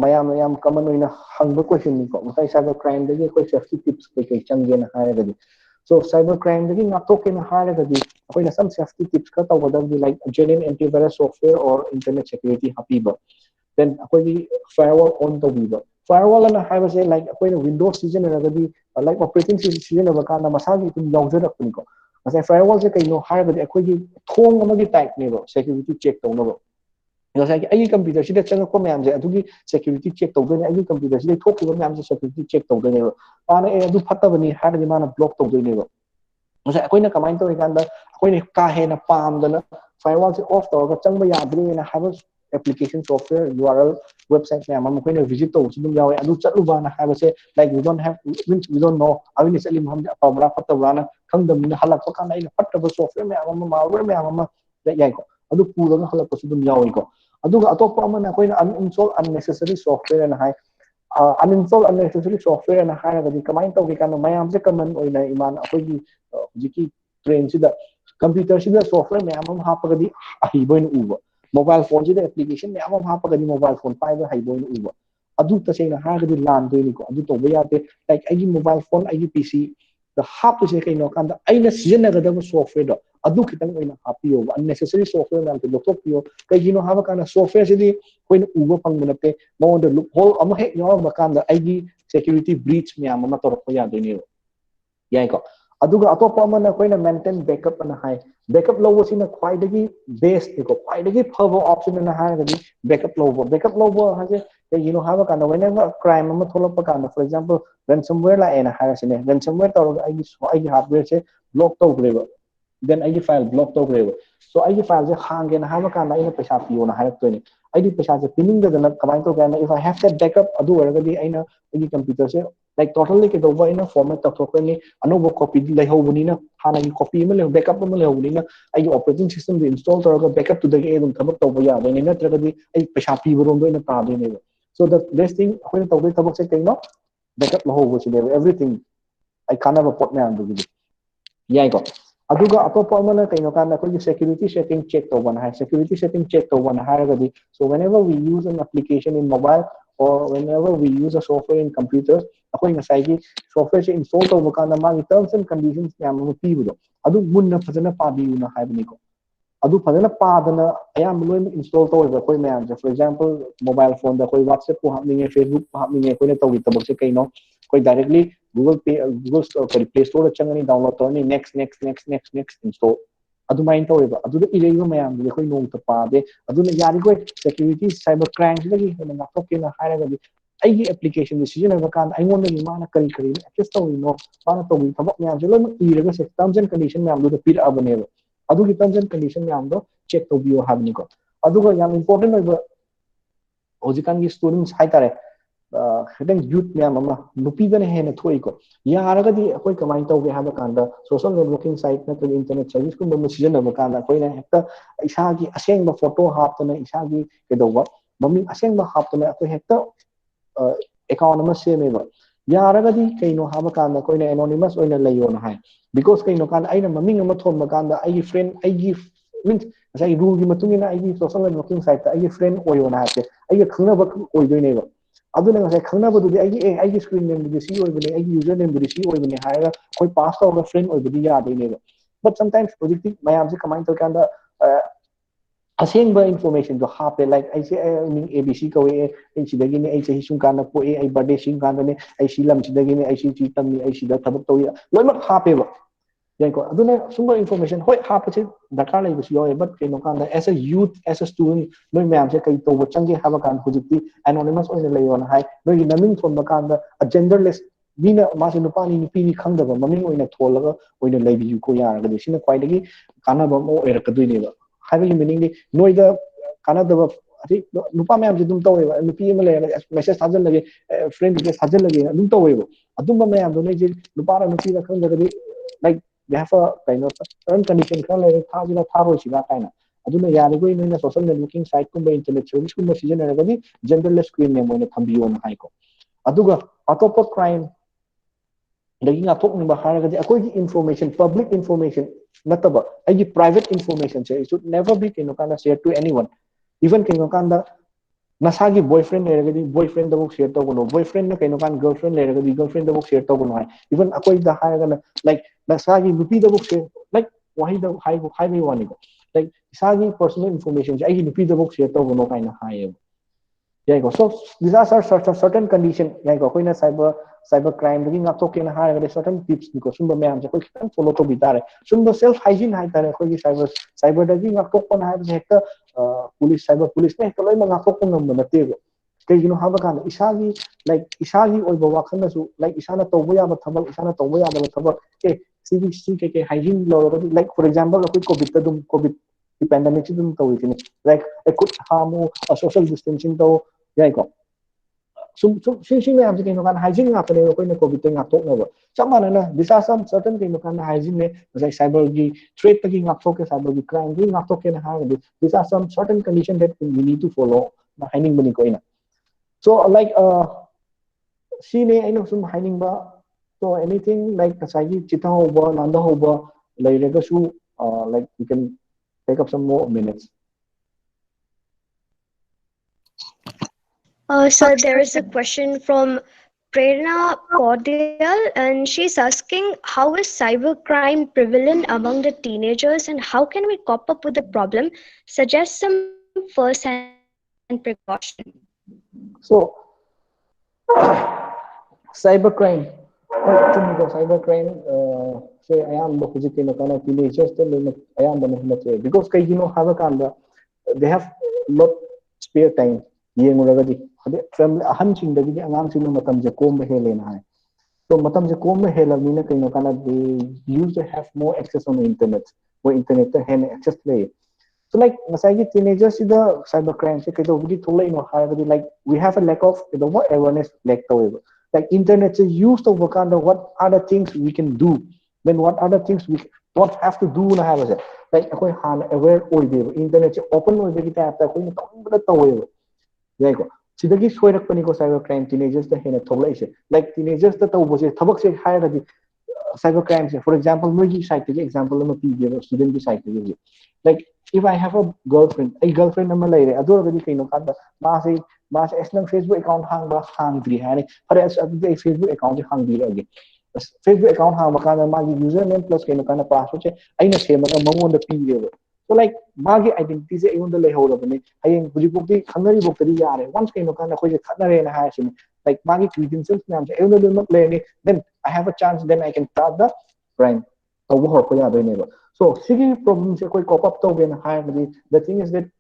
mayam mayam common oina hangba question ni ko masai cyber crime de ge koi safety tips kai chang ge na ha ga di so cyber crime de ge na to ke na ha ga di akoi na some safety tips ka to ga di like genuine antivirus software or internet security hapiba then akoi firewall on to biba firewall na have say like akoi windows season na gadi like operating system na baka na masagi tum user akuni ko masai firewall se kaino har gadi akoi gi thong amagi type ne bo security check to no bo ngasai ai computer sida chang ko myam je adugi security check to do ne ai computer sida thok ko myam je security check to do ne bo ana e adu phatta bani har di mana block to do ne bo ngasai akoi na kamain to ikanda akoi ne ka he na pam dana firewall se off to ga chang ba yadri na have application software URL website me amam ko visit to sudum yawe adu chatlu bana have say like we don't have means we don't know awini salim ham pamra patta bana khangdam na halak pa kana ina patta software me amam malware me amam yai ko adu pura na halak sudum yawe ko adu ga atop pa man ko uninstall unnecessary software na hai uninstall unnecessary software na hai ga di kamain to ke kana mayam se common oina iman akoi gi jiki train sida computer sida software me amam ha pa ga di ahiboin uba mobile phone ji application me amam ha pa gadi mobile phone pai ba haibo ni uba adu ta sei na ha gadi lan do ni ko adu to ba ya te like ai mobile phone ai pc the hap to sei kai no kan da ai na sijana ga da software do adu kitang oi na happy over unnecessary software na te laptop yo kai gino ha ba kana software si di koi na uba pang na te mo the loophole am he yo ba kan da ai gi security breach me am ma tor ko ya do ni yai ko aduga atopa amana koina maintain backup ana hai backup logo sina khwaidagi best ko khwaidagi phabo option na ha gadi backup logo ha je you know have kana whenever crime ama tholopa kana for example ransomware la ena ha sine ransomware to ai hardware se block to greba then ai file block to greba so ai file je hange na ha kana ina paisa piyo na ha to ni ai paisa je pinning da na kamai to kana if I have that backup adu waragadi aina ai computer se like totally ke doba ina format ta thokani anobo copy lai hobuni na hana gi copy ma le backup ma le hobuni na ai operating system de install taraga backup to the edum thabak to ya de na tragadi ai paisa pi borom do ina ta de ne so the best thing when to thabak se kaino backup lo hobo se everything ai kana ba pot me andu gi yai ko aduga atopa amana kaino kana ko security setting check to bana hai security setting check to bana hai gadi so whenever we use an application in mobile or whenever we use a software in computers akoi ngasai gi software se install to kana ma terms and conditions yam ma pi budo adu munna phajana pabi una hai bani ko adu phajana padana ayam loi install to ba koi mayam for example mobile phone da koi WhatsApp ko hapninge Facebook ko hapninge koi na to gi tabak se kaino koi directly Google Pay Google Store Play Store changani download toni next install adu main to ba adu da irei mayam de koi nong ta pa de adu na yari koi security cyber crime lagi na to ke na haira ga aigi application decision na kan ai ngon ni mana kari kari access to no mana to gi thabak mayam je lo iraga se terms and condition mayam do pir abane adu gi terms and condition mayam do check to bio habni ko adu ga yam important oi ba hojikan gi students hai tare खितंग youth मैम अमा नुपीदने हेन थोइको यारगदी अखोय कमाइन तौगे हाबा कांदा social networking site नत्र internet service को बम season कांदा अखोयना हेक्ता इसागी असेंग फोटो हापतना इसागी केदोबा मम्मी असेंग हापतना अखोय हेक्ता अकाउंट अमा सेमेबा यारगदी कइनो हाबा कांदा अखोयना एनोनिमस ओइना लैयोना हाय बिकॉज कइनो कांदा आइना मम्मी अमा थोनबा कांदा आइगी फ्रेंड आइगी मींस असai रूल की मतुंगिना आइगी सोशल नेटवर्किंग साइट ता आइगी फ्रेंड ओयोना हाते आइगी खंगनबा ओइदोइनेबा अदुना ngasai khangnabaduди aigi screen name budi si oibane aigi user name budi si oibane haiga koi pass tawga friend oibudi yadoineba but sometimes project mayam se kamai tawkanda asengba information jo hape like I say mean abc ko ai sidagi ni ai sahi sum kana po ai birthday sing kana ne ai silam sidagi ni ai si chitam ni ai sida thabak tawi loimak hape ba yanko aduna sumba information hoi hapache dakar lai bisi yoy but kaino kanda as a youth as a student noi mayam se kai to change haba kan hujikti anonymous oina layon hai noi naming thon bakanda a genderless mina masi nupani ni pini khangdaba maming oina tholaga oina laibi yu ko yaraga de sina kwai dagi kana ba mo era kadui ba habi meaning ni noi da kana da ati nupa mayam se dum tawe ba nupi ma le message sajal lage friend ke sajal lage dum tawe ba adum mayam do noi je nupa ra nupi ra khangdaga di like they have a kind of certain condition kan le thajina tharo sida kaina aduna yarigoi noina social networking site kumba internet service kumba season eragadi genderless screen name oina thambiyo na haiko aduga atopa crime dagi nga thok nimba haragadi akoi gi information public information nataba agi private information it should never be kino kana share to anyone even kino kanda nasagi boyfriend leragadi boyfriend da share togono boyfriend na kaino kan girlfriend leragadi girlfriend da share togono hai even akoi da haraga like nasagi nupi da share like wahi da hai mai wani like isagi personal information ai nupi da share togono kaina hai yeah go so these are certain condition yeah go koina cyber crime dagi ngak to kena haraga certain tips niko sumba mayam je koi khitan follow to bitare sumba self hygiene hai tare koi cyber dagi ngak to kon hai hekta police cyber police ne to loi ngak to kon ngam na te kay gino haba kan isagi like isagi oi ba wakhan su like isana to boya ba thabak isana to boya ba thabak si ke hygiene lo like for example koi covid ta dum covid pandemic dum to wi like I could harm a social distancing to yeah ko sing me am ke no kan hygiene ngak ne ko ne covid te ngak tok na ba chamana na these are some certain ke no kan hygiene ne like cyber gi threat ki ngak tok ke cyber gi crime gi ngak tok ke na ha these are some certain condition that we need to follow na hiding bani ko ina so like see ne I know some hiding ba so anything like kasagi chita hoba nanda hoba like rega su like you can take up some more minutes. So there is a question from Prerna Cordial, and she's asking, how is cybercrime prevalent among the teenagers, and how can we cope up with the problem? Suggest some first-hand precaution. So, cybercrime. Cybercrime, say I am the physical kind of teenagers, I am the because you know have a kind they have lot spare time. Yeng uragadi family ahan ching dagi angang sing matam je kom hele na hai so matam je kom hele mina kaino kana they used to have more access on the internet more internet to have access play so like masagi teenagers the cyber crime se kaido budi thola ino haragadi like we have a lack of the more awareness lack to like internet is used of kind of what other things we can do then what other things we what have to do na have like akoi han aware oi de internet open oi de ta ta koi to to yeah ko sidagi soirakpani ko cyber crime teenagers da hena thola ise like teenagers da tawbo se thabak se haira di cyber crime se for example mogi site ke example ma pi de student ki site ke like if I have a girlfriend nama laire ado gadi kaino kada ma se esnang facebook account hang ba hang dri hani for as adu facebook account hang dri age facebook account hang ba kana ma username plus kaino kana password che aina se ma mangon da pi de so like magi identity se ayun da lay hawla bane ayeng buji bukti khangari bukti yare once kaino kana khoi je khatnare na ha sin like magi credentials nam se ayun da mak lay then I have a chance then I can start the crime so wo ko ya ne ba so sigi problem se koi cop up to ben ha the thing is that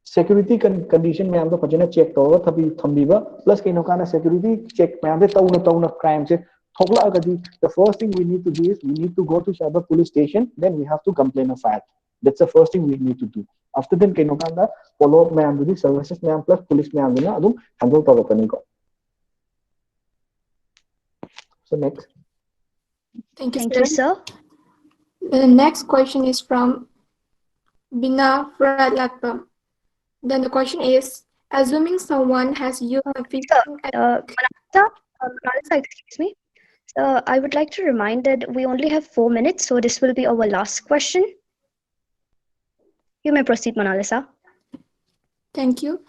security condition में हम तो फजना check तो तभी थम्बी बा plus कहीं नौका security check में हम तो ना crime से थोकला अगर the first thing we need to do is we need to go to cyber police station then we have to complain of that that's the first thing we need to do After then kaino kanda follow up man dudi services man plus police man dina adum handle tawakani ko. So next. Thank you, Thank sir. you, sir. The next question is from Bina Fradlatpam. Then the question is, assuming someone has used a phishing Manasa, excuse me. I would like to remind that we only have 4 minutes, so this will be our last question. You may proceed, Monalisa. Thank you.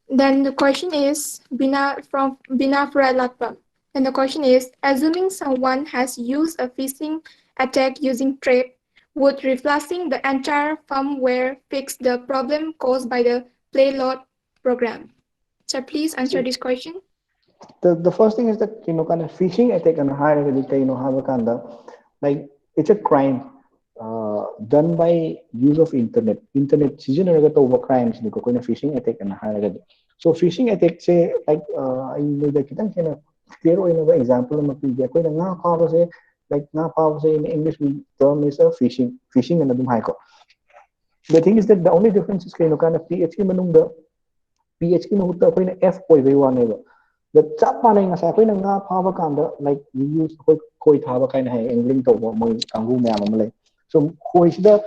Then the question is Bina Fradlatpam. And the question is, assuming someone has used a phishing attack using Trape, would reflashing the entire firmware fix the problem caused by the payload program? So please answer this question. The first thing is that kind of phishing attack and higher like it's a crime done by use of internet seasonal over crimes phishing attack and higher. So phishing attack say like I know that clear example like in English we term is a phishing and the thing is that the only difference is kind of PHP manung PHP mahutta F the chap manai nga sa koina nga phaba kanda like we use koi thaba kaina hai angling to moi kangu myam amale so koi sida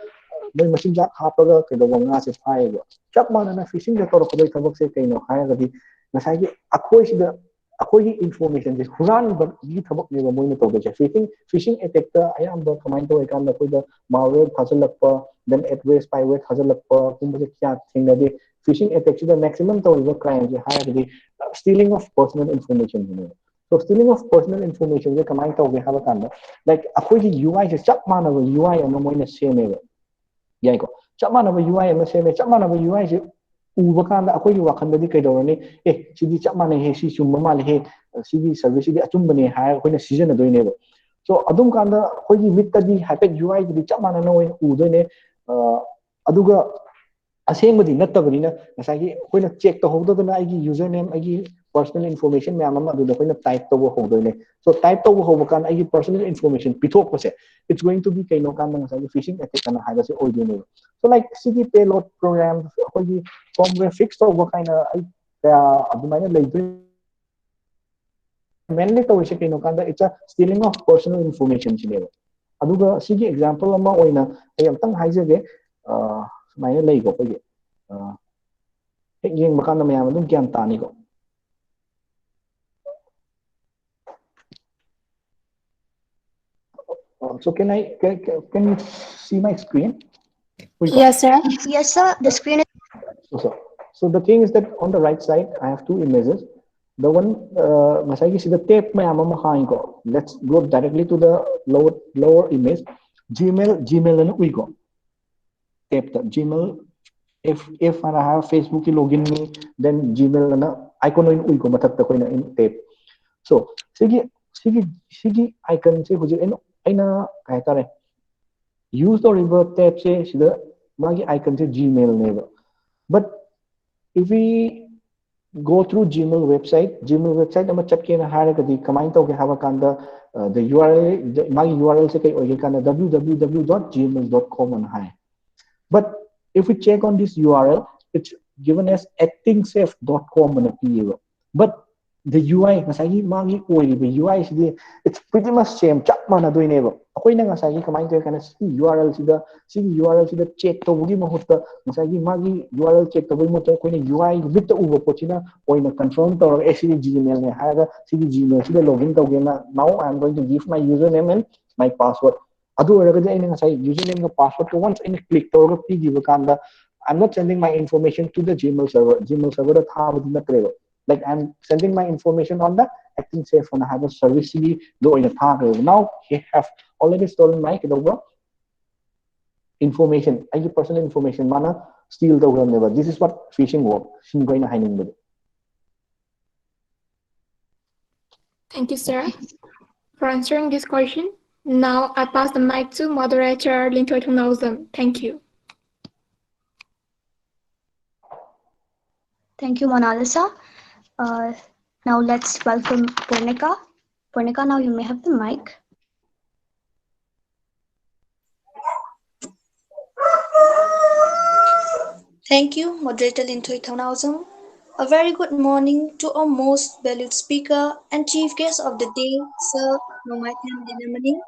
moi machine ja hapaga ke do nga se phai go chap manana fishing de tor ko thabak se kaino hai ga di ngasai gi akhoi sida akhoi gi information is huran but gi thabak ne moi ne to ga fishing attack ta ayam ba kamai to kan da koi da malware phasalakpa then adverse spyware phasalakpa kum se kya thinga de phishing attack is the maximum to crime is higher stealing of personal information. So stealing of personal information is command we have a kind like a UI is chap man of UI and no in same Yanko. Chap man of UI and the same chap man of UI is Ubakanda Akoy Wakanda Kadorani, eh, she chap man he she summa he CD service the atumbani high when a season of doing it. So Adum Kanda Hoyi Mitadi happy UI the chap man knowing Udone Aduga assembled natabina as I when a check the holder the username I personal information mamma do the type over holder. So type over hobokan I personal information pitok it's going to be kaino kan phishing attack and hide as original. So like CD payload program firmware fixed over kind of mainly to kaino kan it's a stealing of personal information aduga sige example ama oina ay amtang haijage may lay ko pagi yung baka na mayaman dun kyan tani ko so can you see my screen? Yes, sir. Yes, sir. The screen is. So the thing is that on the right side I have two images. The one masagi see the tape mayama makain ko. Let's go directly to the lower image. Gmail and we go tape the Gmail. If I have Facebook login me, then Gmail na icon in uy ko matakta ko in tape. So sige icon say huji ay na kahit tare use the revert tape say sida magi icon say Gmail never. But if we go through Gmail website ama chat ke na hare kadi kamain to ke hava kanda the URL magi URL say kay oy kanda www.gmail.com on high. But if we check on this URL, it's given as actingsafe.com on a PA. But the UI, the UI it's pretty much same. Chak mana do enable. Ako na ngasagi kamay to kana URL sida check to bugi mahutta ngasagi magi URL check to bugi mo to UI bit to ubo pochina o na confirm to actually Gmail ne haga Gmail sida login to gena. Now I'm going to give my username and my password. Adu already username and password to once in click to kanda I'm not sending my information to the Gmail server. Gmail server that have in the like I'm sending my information on the acting safe on have a service do in a now he have already stolen my information. I personal information mana steal the never. This is what phishing work. Thank you, sir, for answering this question. Now I pass the mic to moderator Lintoy Tunawzam. Thank you. Thank you, Monalisa. Now let's welcome Purnika. Purnika, now you may have the mic. Thank you, Moderator Lintoy Thonausom. A very good morning to our most valued speaker and chief guest of the day, Sir Nomaitham Dinamani,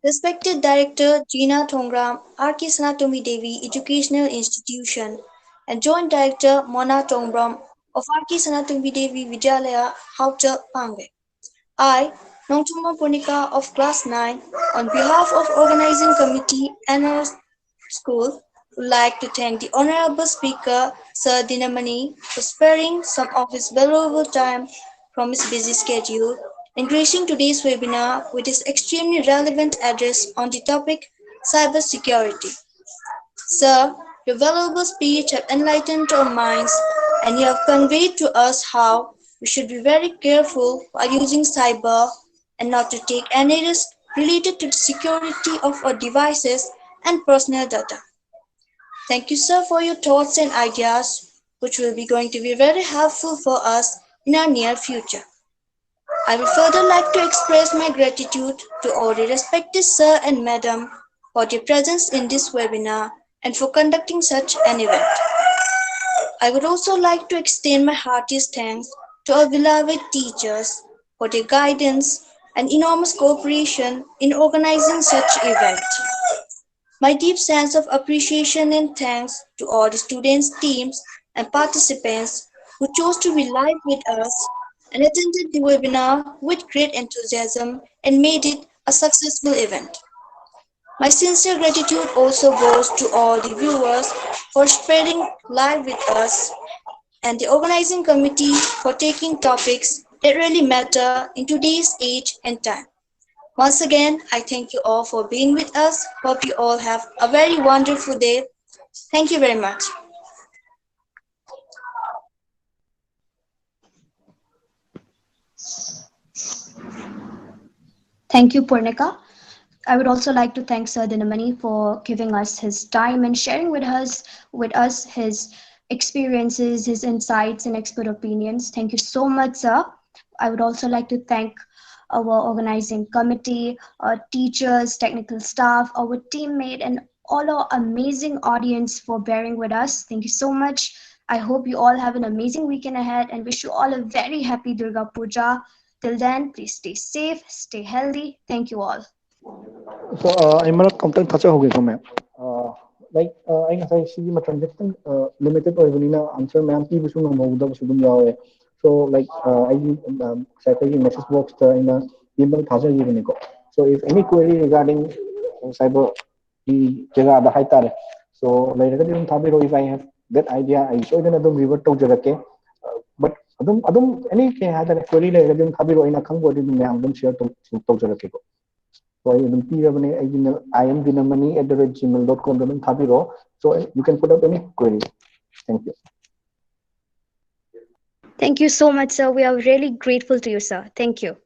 respected Director Gina Tongram, R.K. Sanatomi Devi Educational Institution, and Joint Director Mona Tongram of R.K. Sanatomi Devi Vidyalaya, Haucha, Pangwe. I, Nongchuma Punika of Class 9, on behalf of Organizing Committee and our school, would like to thank the Honorable Speaker, Sir Dinamani, for sparing some of his valuable time from his busy schedule and gracing today's webinar with his extremely relevant address on the topic cybersecurity. Sir, your valuable speech has enlightened our minds and you have conveyed to us how we should be very careful while using cyber and not to take any risk related to the security of our devices and personal data. Thank you, sir, for your thoughts and ideas, which will be going to be very helpful for us in our near future. I would further like to express my gratitude to all the respected sir and madam for their presence in this webinar and for conducting such an event. I would also like to extend my heartiest thanks to our beloved teachers for their guidance and enormous cooperation in organizing such event. My deep sense of appreciation and thanks to all the students, teams, and participants who chose to be live with us and attended the webinar with great enthusiasm and made it a successful event. My sincere gratitude also goes to all the viewers for spreading live with us and the organizing committee for taking topics that really matter in today's age and time. Once again, I thank you all for being with us. Hope you all have a very wonderful day. Thank you very much. Thank you, Purnika. I would also like to thank Sir Dinamani for giving us his time and sharing with us his experiences, his insights, and expert opinions. Thank you so much, sir. I would also like to thank our organizing committee, our teachers, technical staff, our teammate, and all our amazing audience for bearing with us. Thank you so much. I hope you all have an amazing weekend ahead and wish you all a very happy Durga Puja. Till then, please stay safe, stay healthy. Thank you all. So I'm not content touch hoge ko ma'am. Like I ngasai sigi matram jitang limited oibanina answer ma'am pi busu ngamaudab su dum yawe. So like I psychology message box ta ina email thaja yibani ko. So if any query regarding cyber jaga da haitare, so later dum thabiro if I have that idea I so then adum revert to jarake. But adum any ke hada query later dum thabiro ina khangbo dum ma'am dum share to jarake ko. So I am dinamani@gmail.com. So you can put up any query. Thank you. Thank you so much, sir. We are really grateful to you, sir. Thank you.